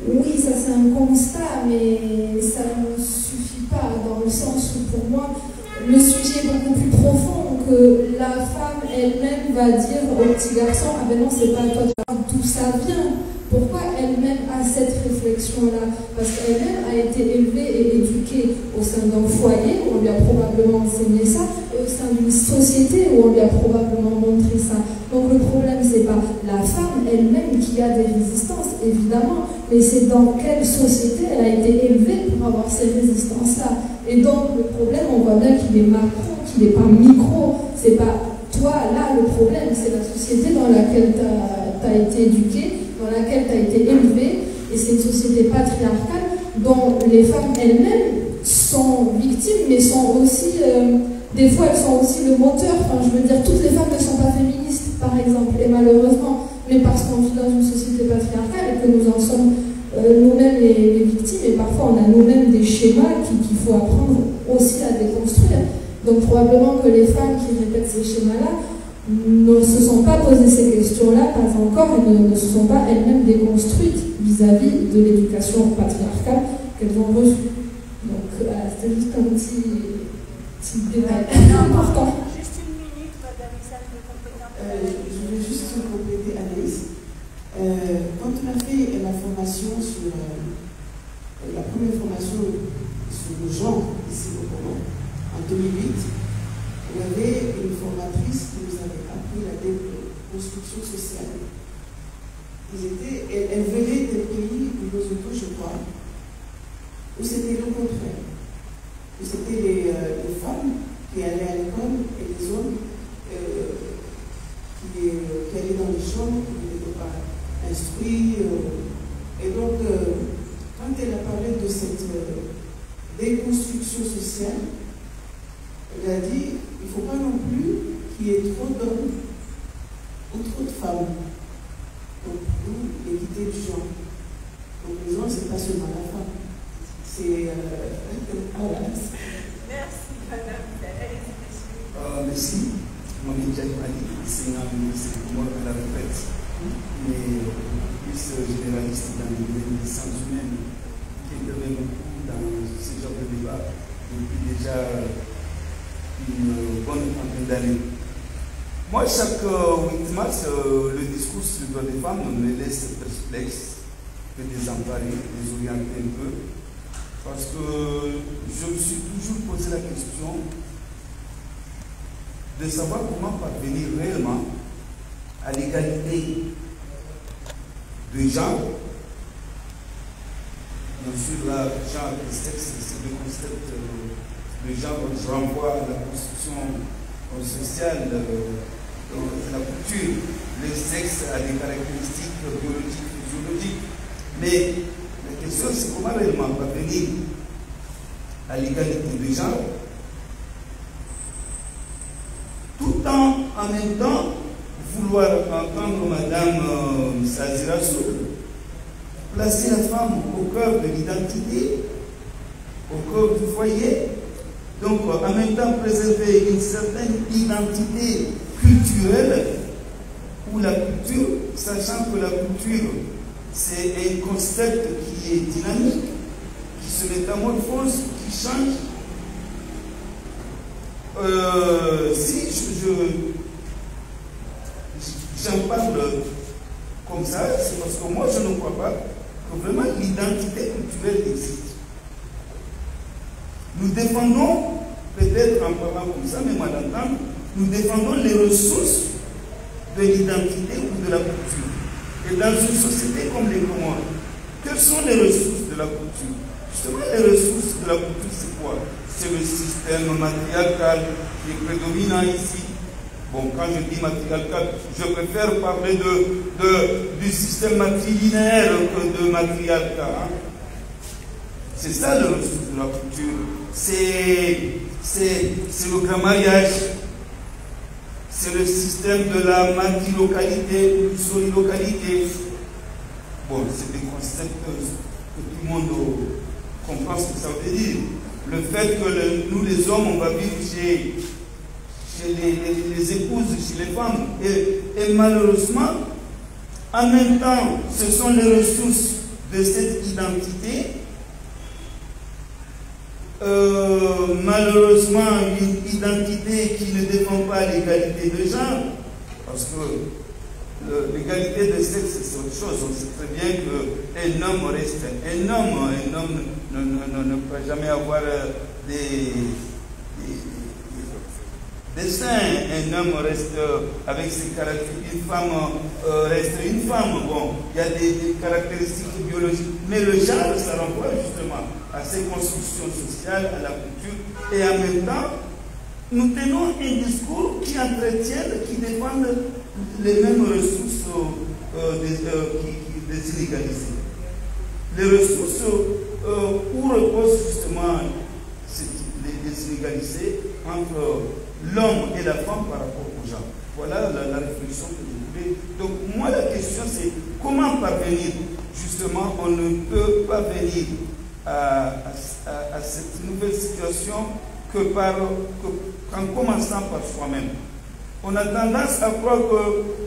Oui, ça c'est un constat, mais ça ne suffit pas dans le sens où pour moi, le sujet est beaucoup plus profond que la femme elle-même va dire au petit garçon, ah ben non, c'est pas à toi de savoir d'où ça vient. Pourquoi elle-même a cette réflexion-là? Parce qu'elle-même a été élevée et éduquée au sein d'un foyer où on lui a probablement enseigné ça, et au sein d'une société où on lui a probablement montré ça. Donc le problème, c'est pas la femme elle-même qui a des résistances, évidemment, mais c'est dans quelle société elle a été élevée pour avoir ces résistances-là. Et donc le problème, on voit bien qu'il est macro, qu'il n'est pas micro. C'est pas toi, là, le problème, c'est la société dans laquelle tu as été éduqué, dans laquelle tu as été élevé, et c'est une société patriarcale dont les femmes elles-mêmes sont victimes, mais sont aussi, des fois elles sont aussi le moteur. Enfin, je veux dire, toutes les femmes ne sont pas féministes, par exemple, et malheureusement, mais parce qu'on vit dans une société patriarcale et que nous en sommes nous-mêmes les victimes, et parfois on a nous-mêmes des schémas qu'il faut apprendre aussi à déconstruire. Donc probablement que les femmes qui répètent ces schémas-là ne se sont pas posées ces questions-là, pas encore, et ne se sont pas elles-mêmes déconstruites vis-à-vis de l'éducation patriarcale qu'elles ont reçue. Donc c'était juste un petit détail important. Juste 1 minute, madame Isaac, de compléter. Je vais juste compléter Anaïs. Quand on a fait la formation sur la première formation sur le genre ici au Congo, en 2008, il y avait une formatrice qui nous avait appris la construction sociale. Elle venait des pays du Lesotho, je crois, où c'était le contraire. Où c'était les femmes qui allaient à l'école et les hommes qui allaient dans les chambres, qui n'étaient pas instruits. Et donc, quand elle a parlé de cette déconstruction sociale, elle a dit il ne faut pas non plus qu'il y ait trop d'hommes ou trop de femmes. Donc, l'équité du genre. Donc, les hommes, ce n'est pas seulement la femme. C'est... voilà. Merci, madame. Merci. Mon métier c'est moi à la retraite, mais plus généraliste dans le domaine des sciences humaines, qui intervient beaucoup dans ce genre de débat depuis déjà une bonne trentaine d'années. Moi, chaque 8 mars, le discours sur le droit des femmes me laisse perplexe, me désemparer, désorienter un peu, parce que je me suis toujours posé la question de savoir comment parvenir réellement à l'égalité de genre. Bien sûr, là, genre et sexe, c'est le concept de genre, je renvoie à la construction sociale de la culture. Le sexe a des caractéristiques biologiques, physiologiques. Mais la question, c'est comment réellement parvenir à l'égalité de genre, tout en même temps vouloir entendre Madame Sazira Soul placer la femme au cœur de l'identité, au cœur du foyer, donc en même temps préserver une certaine identité culturelle, ou la culture, sachant que la culture c'est un concept qui est dynamique, qui se métamorphose, qui change. Si j'en parle comme ça, c'est parce que moi je ne crois pas que vraiment l'identité culturelle existe. Nous défendons, peut-être en parlant comme ça, même à l'entendre, nous défendons les ressources de l'identité ou de la culture. Et dans une société comme les Comores, quelles sont les ressources de la culture? Justement, les ressources de la culture, c'est quoi? C'est le système matriarcal qui est prédominant ici. Bon, quand je dis matriarcal, je préfère parler du système matrilinéaire que de matriarcat. Hein. C'est ça les ressources de la culture. C'est le grand mariage. C'est le système de la matrilocalité ou de solilocalité. Bon, c'est des concepts que tout le monde comprend ce que ça veut dire. Le fait que nous, les hommes, on va vivre chez les épouses, chez les femmes. Et malheureusement, en même temps, ce sont les ressources de cette identité. Malheureusement, une identité qui ne défend pas l'égalité de genre, parce que l'égalité de sexe, c'est autre chose. On sait très bien qu'un homme reste un homme. Un homme ne peut jamais avoir des seins. Un homme reste avec ses caractéristiques. Une femme reste une femme. Bon, il y a des caractéristiques biologiques. Mais le genre, ça renvoie justement à ces constructions sociales, à la culture. Et en même temps, nous tenons un discours qui entretient, qui défend les mêmes ressources des inégalisés. Les ressources où reposent justement les inégalisés entre l'homme et la femme par rapport aux gens. Voilà la réflexion que je voulais. Donc moi la question c'est comment parvenir, justement on ne peut pas venir à cette nouvelle situation qu'en commençant par soi-même. On a tendance à croire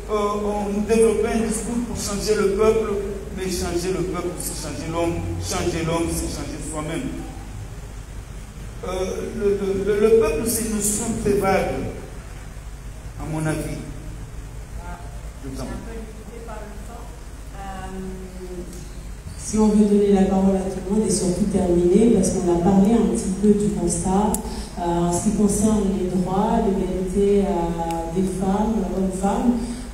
qu'on nous développe un discours pour changer le peuple, mais changer le peuple c'est changer l'homme c'est changer soi-même. Le peuple, c'est une notion très vague, à mon avis. Si on veut donner la parole à tout le monde et surtout terminer, parce qu'on a parlé un petit peu du constat en ce qui concerne les droits, l'égalité des femmes, hommes-femmes,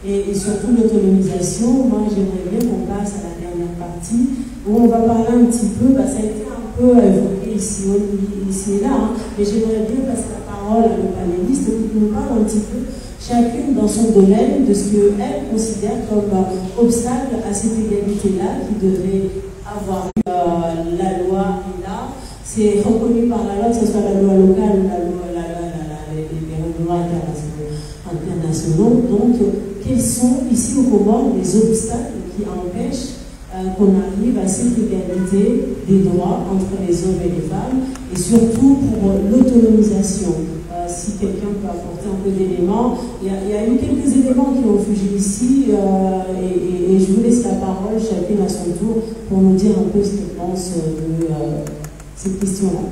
et surtout l'autonomisation. Moi, j'aimerais bien qu'on passe à la dernière partie, où on va parler un petit peu, ça a été un peu évoqué ici et là, hein, mais j'aimerais bien passer la parole à nos panélistes qui nous parlent un petit peu, chacune dans son domaine, de ce qu'elle considère comme obstacle à cette égalité-là qui devrait avoir la loi est là. C'est reconnu par la loi, que ce soit la loi locale ou les règlements internationaux. Donc, quels sont ici au Comores les obstacles qui empêchent qu'on arrive à cette égalité des droits entre les hommes et les femmes, et surtout pour l'autonomisation. Si quelqu'un peut apporter un peu d'éléments, il y a eu quelques éléments qui ont fugé ici, et je vous laisse la parole chacune à son tour pour nous dire un peu ce qu'elle pense de cette question-là.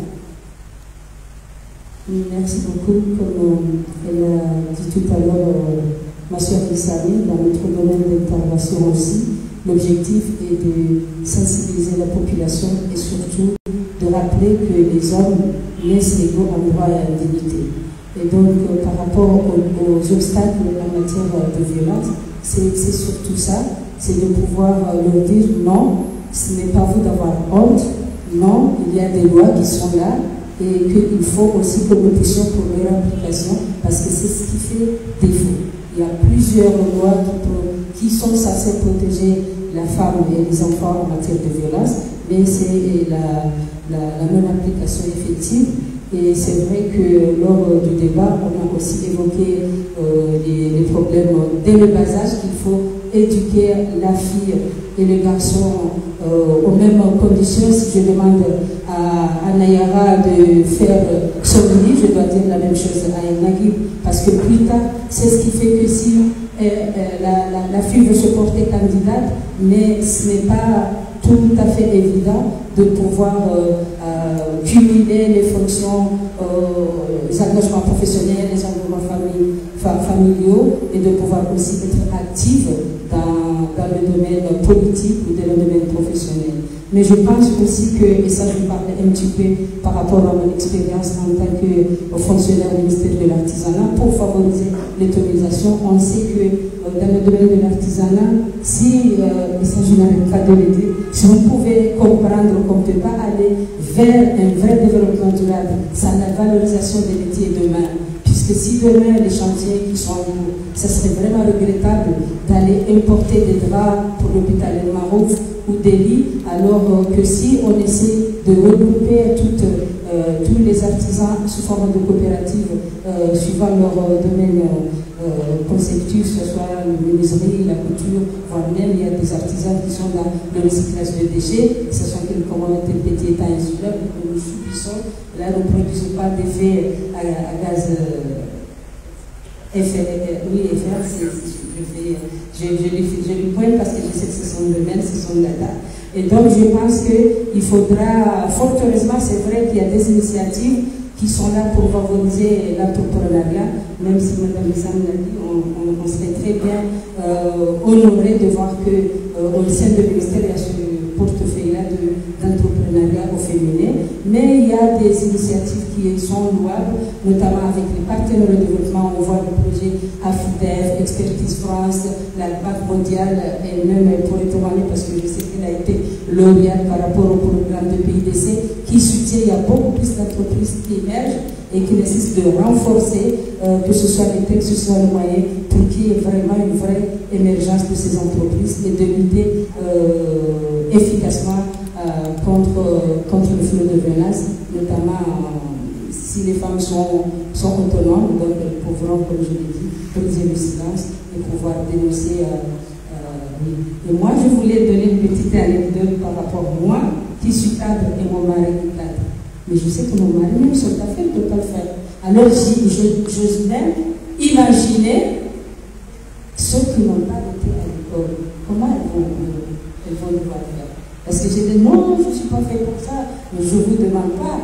Merci beaucoup. Comme elle a dit tout à l'heure, ma soeur Lissani, dans notre domaine d'intervention aussi, l'objectif est de sensibiliser la population et surtout de rappeler que les hommes naissent égaux en droit et en dignité. Et donc, par rapport aux obstacles en matière de violence, c'est surtout ça, c'est de pouvoir leur dire non, ce n'est pas vous d'avoir honte, non, il y a des lois qui sont là, et qu'il faut aussi que nous puissions pour leur application, parce que c'est ce qui fait défaut. Il y a plusieurs lois qui sont censées protéger la femme et les enfants en matière de violence, mais c'est la non-application effective. Et c'est vrai que lors du débat, on a aussi évoqué les problèmes dès le bas âge, qu'il faut éduquer la fille et le garçon aux mêmes conditions. Si je demande à Nayara de faire son livre, je dois dire la même chose à Nagui, parce que plus tard, c'est ce qui fait que si la fille veut se porter candidate, mais ce n'est pas tout à fait évident de pouvoir cumuler les fonctions, les engagements professionnels, les engagements familiaux, et de pouvoir aussi être active dans le domaine politique ou dans le domaine professionnel. Mais je pense aussi que, et ça je vous parlais un petit peu par rapport à mon expérience en tant que fonctionnaire du ministère de l'Artisanat, pour favoriser l'autonomisation, on sait que dans le domaine de l'artisanat, si, et ça je n'arrive pas de le dire, si on pouvait comprendre qu'on ne peut pas aller vers un vrai développement durable sans la valorisation des métiers de main, puisque si demain les chantiers qui sont en cours, ça serait vraiment regrettable d'aller importer des draps pour l'hôpital El Marouf ou des lits, alors que si on essaie de regrouper tous les artisans sous forme de coopératives suivant leur domaine conceptif, que ce soit la menuiserie, la couture, voire même il y a des artisans qui sont dans le recyclage de déchets, sachant que le communauté de petit état insulaire, que nous subissons, là nous ne produisons pas d'effet à gaz FR, je lui pointe parce que je sais que ce sont de même, ce sont de la date. Et donc je pense qu'il faudra, fort heureusement, c'est vrai qu'il y a des initiatives qui sont là pour favoriser l'entrepreneuriat, même si Mme Lissam l'a dit, on serait très bien honoré de voir qu'au sein du ministère, il y a ce portefeuille-là d'entrepreneuriat au féminin, mais il y a des initiatives qui sont louables, notamment avec les partenaires de développement. On voit le projet AFIDEF, Expertise France, la Banque mondiale, et même pour témoigner, parce que je sais qu'elle a été lauréate par rapport au programme de PIDC, qui soutient, il y a beaucoup plus d'entreprises qui émergent et qui nécessitent de renforcer, que ce soit les textes, que ce soit les moyens, pour qu'il y ait vraiment une vraie émergence de ces entreprises et de lutter efficacement contre le flot de violence, notamment si les femmes sont autonomes, donc elles pourront, comme je l'ai dit, briser le silence et pouvoir dénoncer. Et moi, je voulais donner une petite anecdote par rapport à moi, qui suis cadre et mon mari est cadre. Mais je sais que mon mari, même son café, ne peut pas le faire. Alors, j'ose même imaginer ceux qui n'ont pas été à l'école. Comment elles vont devoir faire? Parce que j'ai dit non, je ne suis pas fait pour ça. Mais je ne vous demande pas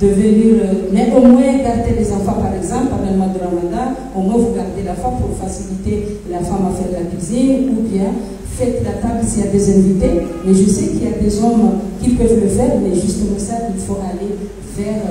de venir, mais au moins garder les enfants, par exemple, pendant le mois de Ramadan, au moins vous gardez la femme pour faciliter la femme à faire la cuisine, ou bien faites la table s'il y a des invités. Mais je sais qu'il y a des hommes qui peuvent le faire, mais justement ça, il faut aller vers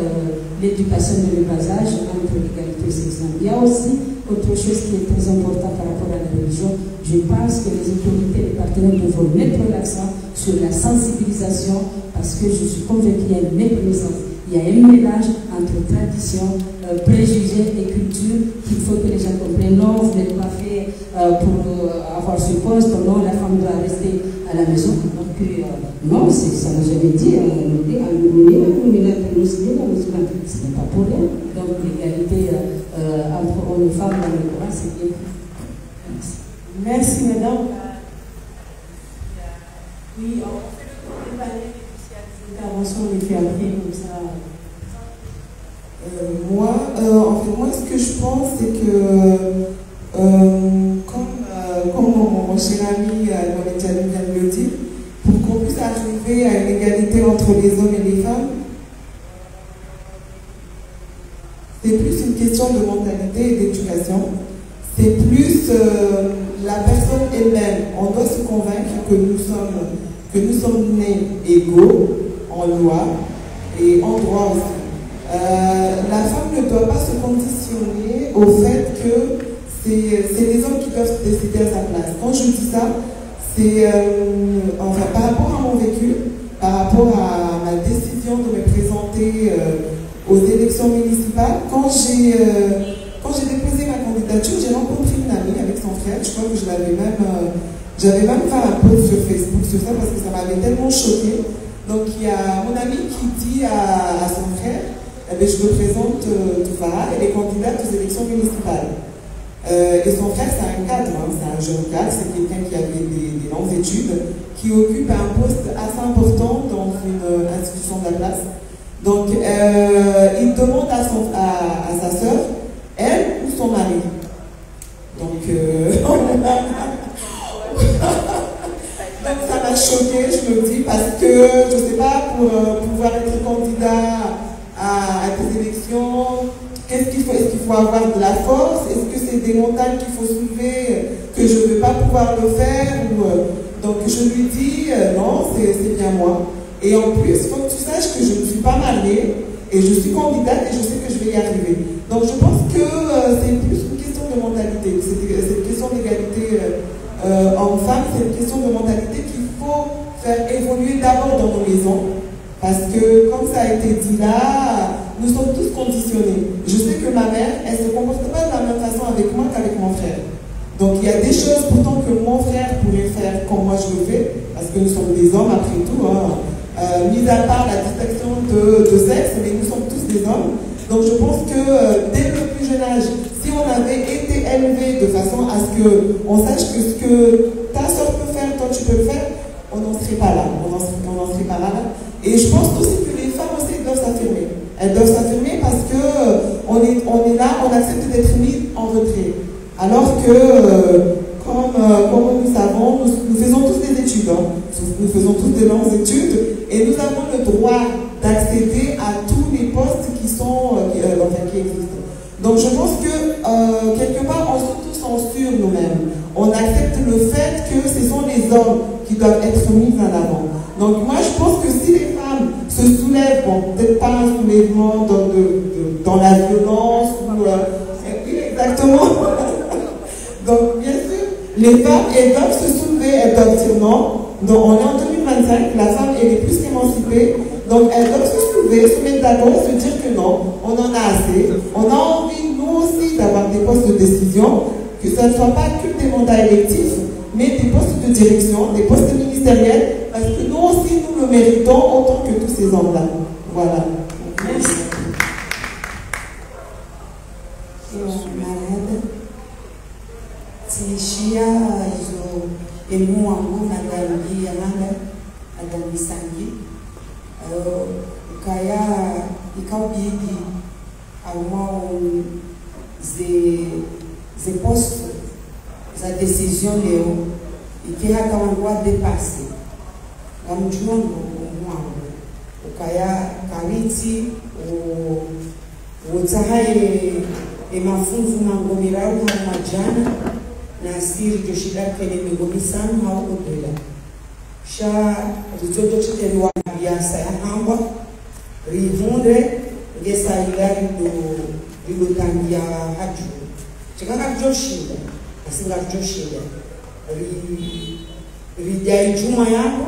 l'éducation de le bas âge entre l'égalité sexuelle. Il y a aussi autre chose qui est très important par rapport à la religion. Je pense que les autorités, les partenaires devront mettre l'accent sur la sensibilisation, parce que je suis convaincue qu'il y a une méconnaissance. Il y a un mélange entre tradition, préjugés et culture qu'il faut que les gens comprennent. Non, vous n'êtes pas fait pour avoir ce poste, non, la femme doit rester à la maison. Donc, non, ça n'a jamais dit. Ce n'est pas pour rien. Donc, l'égalité entre hommes et femmes dans le Coran, c'est bien. Merci, madame. Oui, comme ça. Moi, ce que je pense, c'est que, comme mon cher ami Mohamed Jalil vient de le dire, pour qu'on puisse arriver à une égalité entre les hommes et les femmes, c'est plus une question de mentalité et d'éducation. C'est plus la personne elle-même. On doit se convaincre que nous sommes nés égaux en loi et en droit aussi. La femme ne doit pas se conditionner au fait que c'est les hommes qui doivent décider à sa place. Quand je dis ça, c'est par rapport à mon vécu, par rapport à ma décision de me présenter aux élections municipales. Quand j'ai déposé ma candidature, j'ai rencontré une amie avec son frère. Je crois que j'avais même fait un post sur Facebook sur ça parce que ça m'avait tellement choqué. Donc il y a mon amie qui dit à son frère, je représente Toufara, elle est candidate aux élections municipales. Et son frère, c'est un cadre, c'est un jeune cadre, c'est quelqu'un qui avait des longues études, qui occupe un poste assez important dans une institution de la place. Donc, il demande à sa sœur, elle ou son mari. Donc, ça m'a choqué, je me dis, parce que, je ne sais pas, pour pouvoir être candidat à des élections, qu'est-ce qu'il faut? Est-ce qu'il faut avoir de la force? Est-ce que c'est des montagnes qu'il faut soulever que je ne vais pas pouvoir le faire? Donc je lui dis, non, c'est bien moi. Et en plus, il faut que tu saches que je ne suis pas mariée et je suis candidate et je sais que je vais y arriver. Donc je pense que c'est plus une question de mentalité. Cette question d'égalité homme-femme, c'est une question de mentalité qu'il faut faire évoluer d'abord dans nos maisons. Parce que, comme ça a été dit là, nous sommes tous conditionnés. Je sais que ma mère, elle ne se comporte pas de la même façon avec moi qu'avec mon frère. Donc il y a des choses pourtant que mon frère pourrait faire comme moi je le fais, parce que nous sommes des hommes après tout, mis à part la distinction de sexe, mais nous sommes tous des hommes. Donc je pense que dès le plus jeune âge, si on avait été élevé de façon à ce qu'on sache que ce que ta soeur peut faire, toi tu peux le faire, on n'en serait pas là. On n'en serait pas là. Et je pense aussi que les femmes aussi doivent s'affirmer. Elles doivent s'affirmer parce qu'on est là, on accepte d'être mis en retrait. Alors que, comme nous savons, nous faisons tous des études. Nous faisons tous de longues études et nous avons le droit d'accéder à tous les postes qui existent. Donc je pense que, quelque part, on s'auto-censure nous-mêmes. On accepte le fait que ce sont les hommes qui doivent être mis en avant. Donc moi je pense que si les femmes se soulèvent, bon, peut-être pas un soulèvement dans la violence, exactement. Donc bien sûr, les femmes, elles doivent se soulever, elles doivent dire non. Donc on est en 2025, la femme elle est plus qu'émancipée, donc elles doivent se soulever, se mettre d'accord, se dire que non, on en a assez. On a envie, nous aussi, d'avoir des postes de décision, que ça ne soit pas que des mandats électifs, mais des postes de direction, des postes ministériels, parce que nous aussi, nous le méritons autant que tous ces hommes-là. Voilà. Merci. Malade. Tishia, ils ont ému en vous, Madame Yamanda, Madame Sangi. Kaya, Ikaubidi, à moi, des postes, des décisions, Léo, et qui a un droit dépassé. Comme tout le monde, au Kaya, Kariti, au Tsahaï, et ma funzu mangomira ou majana, Nasir Joshida Kene Megomisan, Mao Odela. Sha, Rizoto Chiterwa, Biasa, Hamba, Rivundre, Gesa Hilari do Lutangia Haju. Chegava Joshida, assim lá Joshida. Rijai Juma yangu,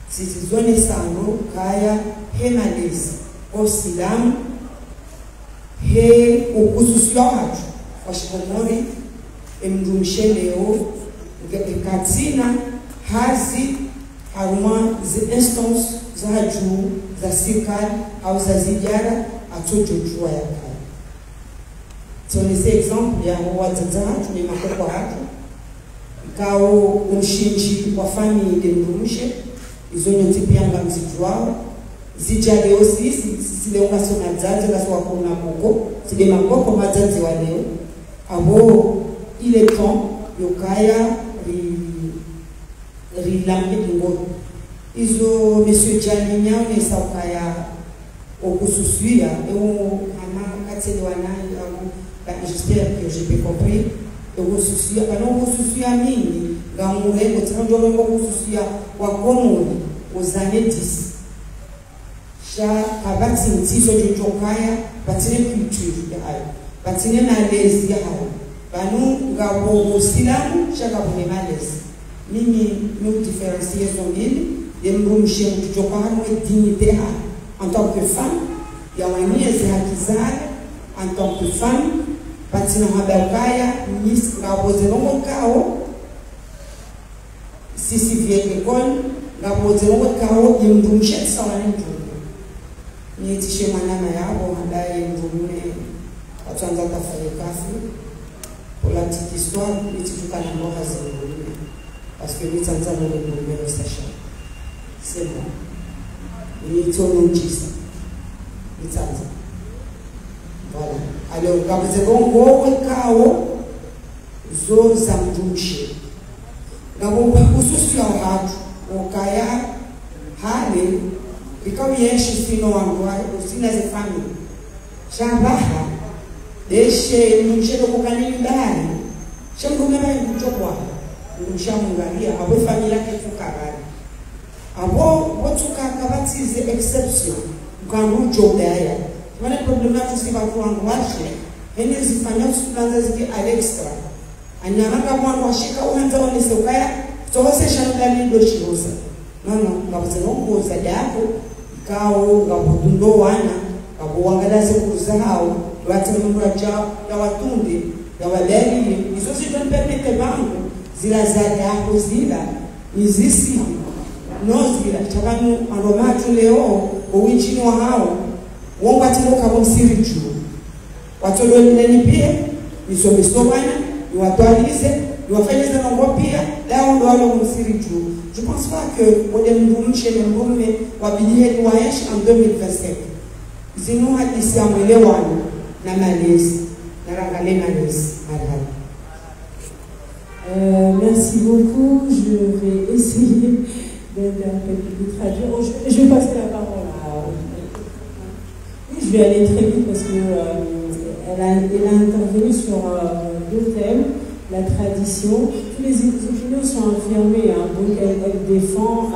sisizone sango, kaya, henalisi, osilamu, he ukususwa haju, washikomori, emdumishe leo, katina, hazi, haruma, zi instance, za haju, za sikari, au za zijara, atujujua ya kaya. So nesse exemplo, ya wadzadza, tunemako kwa hatu, kao umshinji wa family de mrumushe, izonyo tipi yanga mzijwao, zijale aussi si leo kasoma zazi kasoma kuna moko si de mako kama zazi wa leo abo il est temps yokaya rilambe dingo izo monsieur Janinya ne sakaya okususuia eu ama katele wanai au j'espère que j'ai bien compris okususuia bano okususuia mingi ngamurengo tsando ngo okususuia wa komoni aux années 10 ja abati ntizo jokaya batine culture ya hayo batine malezi ya hayo banu ngabo silamu chaka bune malezi mimi nous différencier mbili de mrumshe mtokana na dignité en tant que femme ya wania za kizale en tant que femme batina habakaya nis ngabo zelongo kao sisi vya école ngabo zelongo kao yimrumshe sawa ndio ni tishe manana yabo ambaye mvume ataanza kufanya kazi pour la petite histoire ni tuka na mora za mvume parce que ni tanza na mvume station c'est bon ni tono njisa ni tanza voilà alors ngabo zelongo kao zo za mjumshe ngabo kususu ya watu okaya hali ikawa yeshi sino wangu usina ze family shabaha deshe mchelo kukanini ndani shambume ba mtokwa mshamungalia abo familia yake tukabali abo watuka kabatize exception nganu jodaya wana problem na tusiba kwangu washe ene zifanya tulanza ziki alextra anyama kama washika uanza wale sokaya tose shandani doshirosa no ngabuzelo za yako kao ngabutundo wana kabuangalaze kuzao watu mambo ya watunde ya waleli hizo si permite bangu zila za yako zila nizisi no zila chabanu aromatu leo uwichini wa hao wongo atimo kabo siri juu watolo nini pia nisomesomana ni watwalize ni wafanyeze na ngopia leo ndo wale msiri juu. Je pense pas que modem chez le monde wabilie doyesh en 2025 zinu hadisi ya mwelewano na malezi na rangale malezi madame. Merci beaucoup. Je vais essayer de traduire. Je vais passer la parole à... Je vais aller très vite parce que elle a intervenu sur deux thèmes. La tradition, tous les opinions sont affirmées, hein, donc elle défend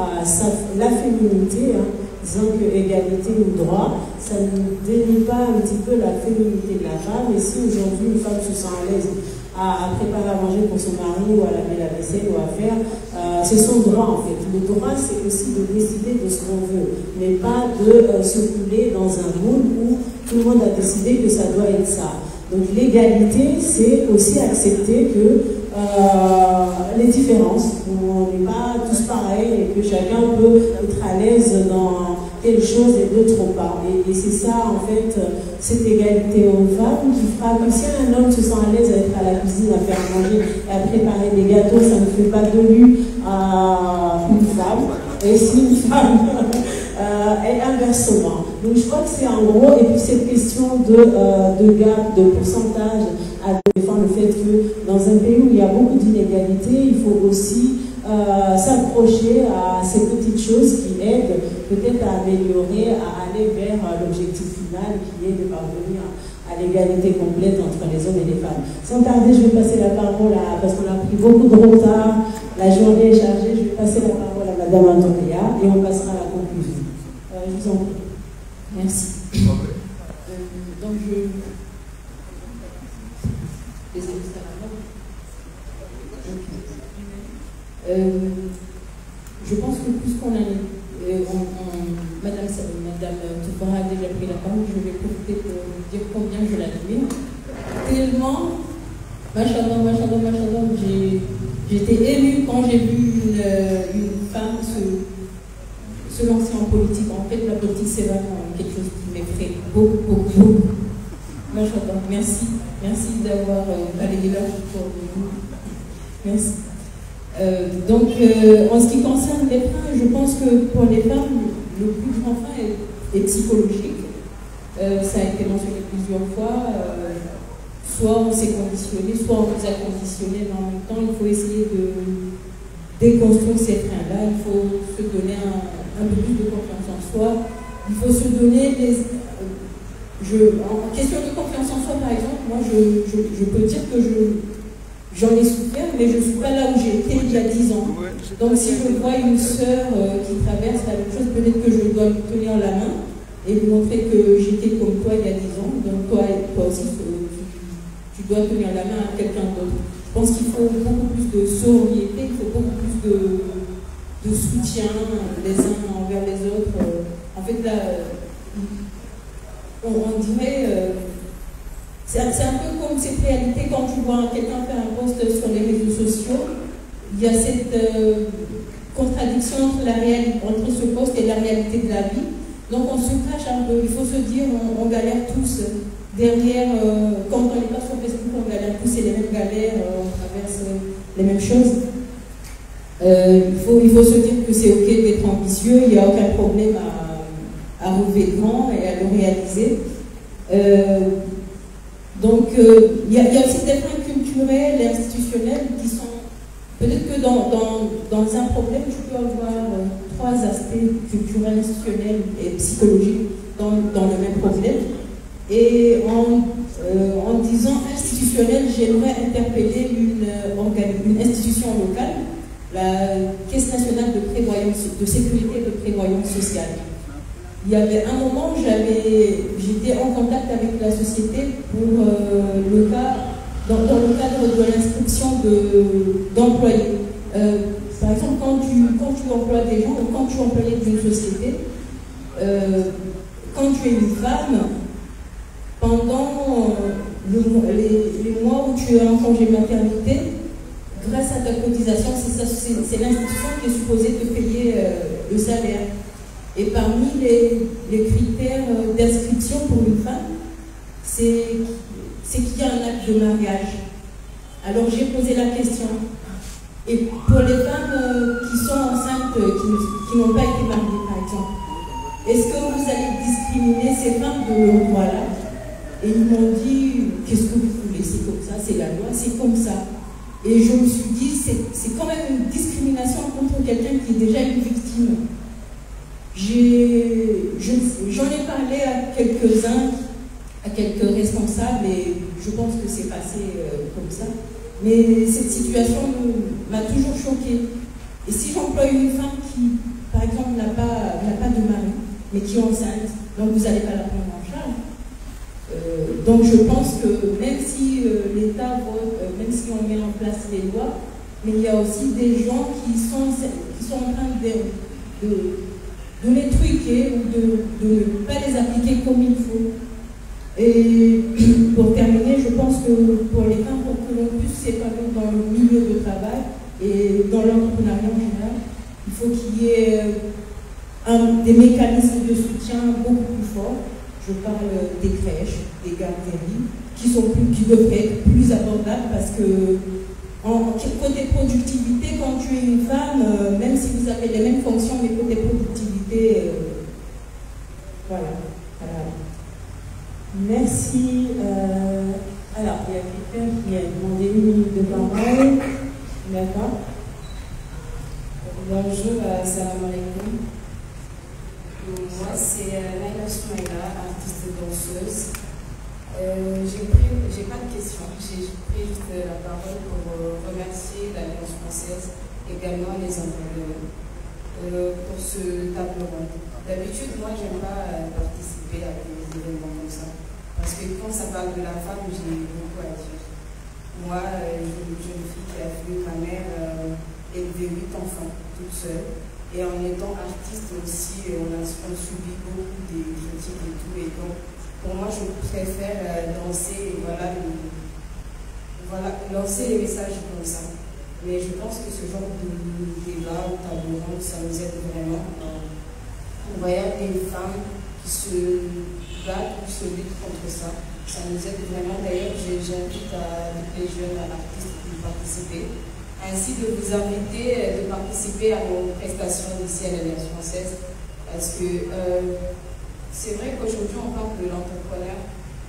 la féminité, hein, disant que égalité ou droit, ça ne dénie pas un petit peu la féminité de la femme. Et si aujourd'hui une femme se sent à l'aise à préparer à manger pour son mari ou à laver la vaisselle ou à faire, c'est son droit en fait. Le droit, c'est aussi de décider de ce qu'on veut, mais pas de se couler dans un moule où tout le monde a décidé que ça doit être ça. Donc l'égalité, c'est aussi accepter que les différences, on n'est pas tous pareils et que chacun peut être à l'aise dans quelque chose et d'autres pas. Et c'est ça, en fait, cette égalité homme-femme qui fera que si un homme se sent à l'aise à être à la cuisine, à faire manger et à préparer des gâteaux, ça ne fait pas de lui une femme. Et si une femme... et inversement. Donc je crois que c'est en gros, et puis cette question de gap, de pourcentage, à défendre le fait que dans un pays où il y a beaucoup d'inégalités, il faut aussi s'approcher à ces petites choses qui aident peut-être à améliorer, à aller vers l'objectif final qui est de parvenir à l'égalité complète entre les hommes et les femmes. Sans tarder, je vais passer la parole à, parce qu'on a pris beaucoup de retard, la journée est chargée, je vais passer la parole à Madame Antonia et on passera à la conclusion. Je vous en prie. Merci. Donc je pense que puisqu'on a Madame Toufara a déjà pris la parole, je vais profiter pour dire combien je l'admire. Tellement, machallah, j'étais émue quand j'ai vu une femme se lancer en politique. En fait, la politique, c'est vraiment quelque chose qui m'effraie beaucoup. Machallah, merci d'avoir balayé l'heure pour nous. Merci. Donc, en ce qui concerne les femmes, je pense que pour les femmes, le plus grand frein est psychologique. Ça a été mentionné plusieurs fois. Soit on s'est conditionné, soit on nous a conditionné, mais en même temps, il faut essayer de déconstruire ces freins-là. Il faut se donner un peu plus de confiance en soi. Il faut se donner en question de confiance en soi, par exemple, moi, je peux dire que j'en ai souffert, mais je ne suis pas là où j'étais il y a 10 ans. Donc, si je vois une sœur qui traverse la même chose, peut-être que je dois lui tenir la main et lui montrer que j'étais comme toi il y a 10 ans. Donc, toi aussi, tu dois tenir la main à quelqu'un d'autre. Je pense qu'il faut beaucoup plus de sororité, il faut beaucoup plus de soutien les uns envers les autres. En fait, là, on dirait... c'est un peu comme cette réalité quand tu vois quelqu'un faire un post sur les réseaux sociaux. Il y a cette contradiction entre ce post et la réalité de la vie. Donc on se cache un peu. Il faut se dire, on galère tous. Derrière, quand on n'est pas sur Facebook, on galère tous, c'est les mêmes galères, on traverse les mêmes choses. Il faut se dire que c'est ok d'être ambitieux, il n'y a aucun problème à relever grand et à le réaliser. Donc, il y a aussi des freins culturels et institutionnels qui sont... Peut-être que dans un problème, tu peux avoir 3 aspects culturels, institutionnels et psychologiques dans le même problème. Et en disant institutionnel, j'aimerais interpeller une institution locale, la Caisse nationale de sécurité et de prévoyance sociale. Il y avait un moment où j'étais en contact avec la société pour le cas, dans le cadre de l'inscription d'employés. Par exemple, quand tu emploies des gens ou quand tu es employé d'une société, quand tu es une femme, pendant les mois où tu es en congé maternité, grâce à ta cotisation, c'est l'institution qui est supposée te payer le salaire. Et parmi les critères d'inscription pour une femme, c'est qu'il y a un acte de mariage. Alors j'ai posé la question. Et pour les femmes qui sont enceintes, qui n'ont pas été mariées par exemple, est-ce que vous allez discriminer ces femmes de l'endroit-là? Et ils m'ont dit, qu'est-ce que vous voulez? C'est comme ça, c'est la loi, c'est comme ça. Et je me suis dit, c'est quand même une discrimination contre quelqu'un qui est déjà une victime. J'en ai parlé à quelques-uns, à quelques responsables, et je pense que c'est passé comme ça. Mais cette situation m'a toujours choquée. Et si j'emploie une femme qui, par exemple, n'a pas de mari, mais qui est enceinte, donc vous n'allez pas la prendre en charge. Donc je pense que même si l'État vote, même si on met en place les lois, mais il y a aussi des gens qui sont en train de les truquer ou de ne pas les appliquer comme il faut. Et pour terminer, je pense que pour les femmes, pour que l'on puisse s'épanouir dans le milieu de travail et dans l'entrepreneuriat en général, il faut qu'il y ait des mécanismes de soutien beaucoup plus forts. Je parle des crèches, des garderies, qui devraient être plus abordables parce que côté productivité, quand tu es une femme, même si vous avez les mêmes fonctions, mais côté productivité, voilà. Merci. Alors, il y a quelqu'un qui a demandé 1 minute de parole. D'accord. Bonjour, salam alaikum. Moi, c'est Naila Soumaïla, artiste danseuse. J'ai pas de questions. J'ai pris juste la parole pour remercier l'Alliance française, également les employeurs, pour ce table ronde. D'habitude, moi, j'aime pas participer à des événements comme ça. Parce que quand ça parle de la femme, j'ai beaucoup à dire. Moi, une jeune fille qui a vu ma mère élever 8 enfants toute seule. Et en étant artiste aussi, on subit beaucoup des critiques et tout. Et donc, pour moi, je préfère danser et lancer les messages comme ça. Mais je pense que ce genre de débat ou table ronde, ça nous aide vraiment. On voit des femmes qui se battent ou se luttent contre ça. Ça nous aide vraiment. D'ailleurs, j'invite les jeunes artistes de participer. Ainsi de vous inviter de participer à nos prestations ici à l'Alliance française Parce que c'est vrai qu'aujourd'hui, on parle de l'entrepreneur,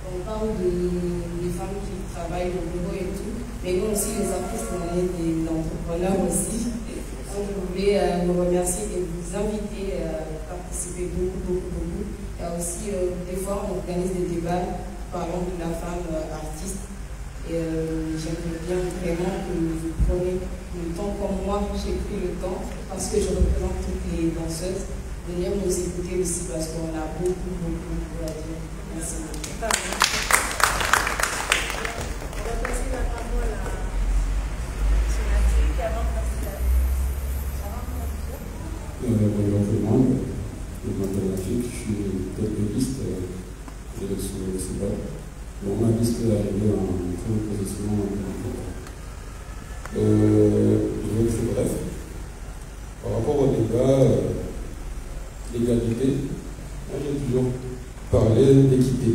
on parle des femmes qui travaillent au bureau et tout, mais nous aussi, les artistes, on est des entrepreneurs aussi. Donc, je voulais vous remercier et vous inviter à participer beaucoup. Il y a aussi, des fois, on organise des débats parlant de la femme artiste. Et j'aimerais bien vraiment que vous preniez le temps, comme moi, j'ai pris le temps, parce que je représente toutes les danseuses, de venir nous écouter aussi, parce qu'on a beaucoup à dire. Merci beaucoup. On va passer la parole à Sonatique avant de passer la bonjour tout le monde, je m'appelle Rafik, je suis tête de liste de l'élection municipale. Bon, ma liste est arrivée en très position. Je vais être bref. Par rapport au débat d'égalité, moi j'ai toujours parlé d'équité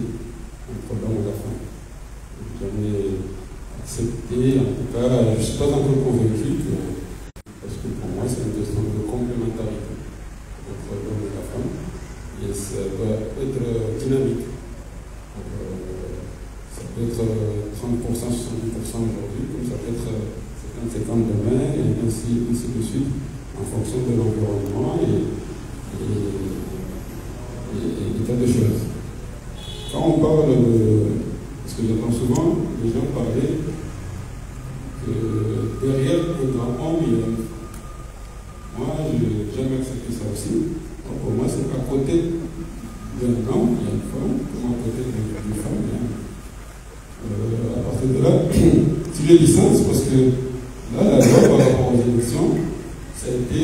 entre l'homme et la femme. J'ai jamais accepté, en tout cas, je ne suis pas encore convaincu parce que pour moi c'est une question de complémentarité entre l'homme et la femme et ça doit être dynamique. Ça peut être 30%, 70% aujourd'hui, comme ça peut être 50-50 demain, et ainsi de suite, en fonction de l'environnement et des tas de choses. Quand on parle de... Parce que j'entends souvent les gens parler que derrière un grand homme, il y a une femme. Moi, je n'ai jamais accepté ça aussi. Donc pour moi, c'est qu'à côté d'un homme, il y a une femme, comme à côté d'une femme, il y a un homme. À partir de là, si je dis ça, c'est parce que là, la loi par rapport aux élections, ça a été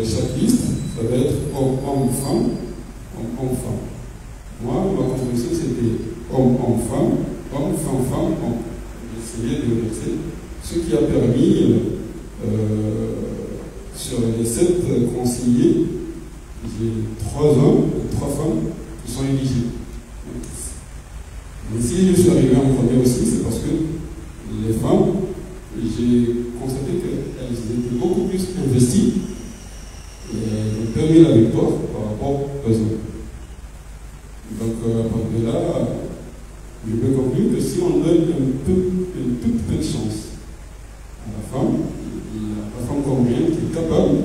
chaque liste, ça va être homme-femme, homme-femme. Moi, ma contribution, c'était homme-femme, homme-femme-femme, homme. J'ai essayé de verser, ce qui a permis, sur les 7 conseillers, j'ai 3 hommes et 3 femmes qui sont éligibles. Mais si je suis arrivé en premier aussi, c'est parce que les femmes, j'ai constaté qu'elles étaient beaucoup plus investies et elles ont permis la victoire par rapport aux hommes. Donc à partir de là, je peux conclure que si on donne une toute petite chance à la femme congolienne qui est capable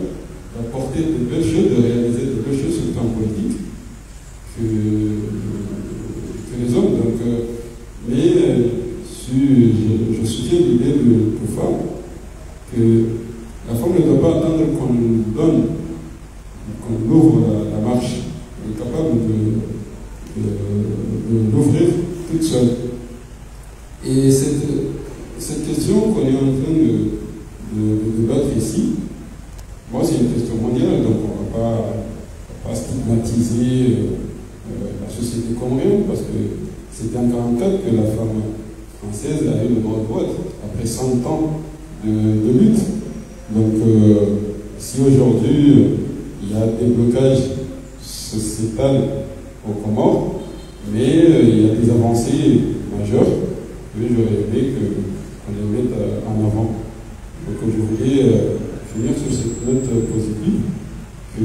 d'apporter de belles choses, de réaliser de belles choses sur le plan politique que les hommes. Donc, mais je soutiens l'idée de femmes que la femme ne doit pas attendre qu'on donne, qu'on ouvre la marche. Elle est capable de l'ouvrir toute seule. Et cette question qu'on est en train de débattre ici, moi c'est une question mondiale, donc on ne va pas stigmatiser la société comorienne, parce que c'était en 1944 que la femme française a eu le droit de vote, après 100 ans de lutte. Donc si aujourd'hui il y a des blocages sociétals aux Comores, mais il y a des avancées majeures que j'aurais aimé qu'on les mette en avant. Donc je voulais finir sur cette note positive que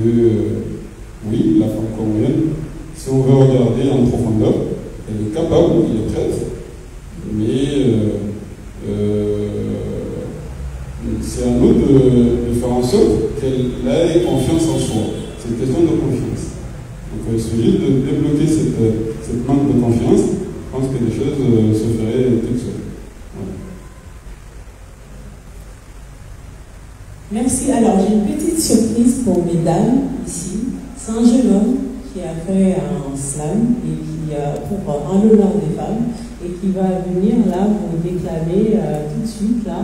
oui, la femme comorienne, si on veut regarder en profondeur, elle est capable, elle est prête, mais c'est à nous de faire en sorte qu'elle ait confiance en soi. C'est une question de confiance. Donc il suffit de débloquer cette manque de confiance. Je pense que les choses se feraient toutes seules. Voilà. Merci. Alors j'ai une petite surprise pour mes dames ici. C'est un jeune homme qui a fait un slam et qui pour un l'honneur des femmes et qui va venir là pour déclamer tout de suite là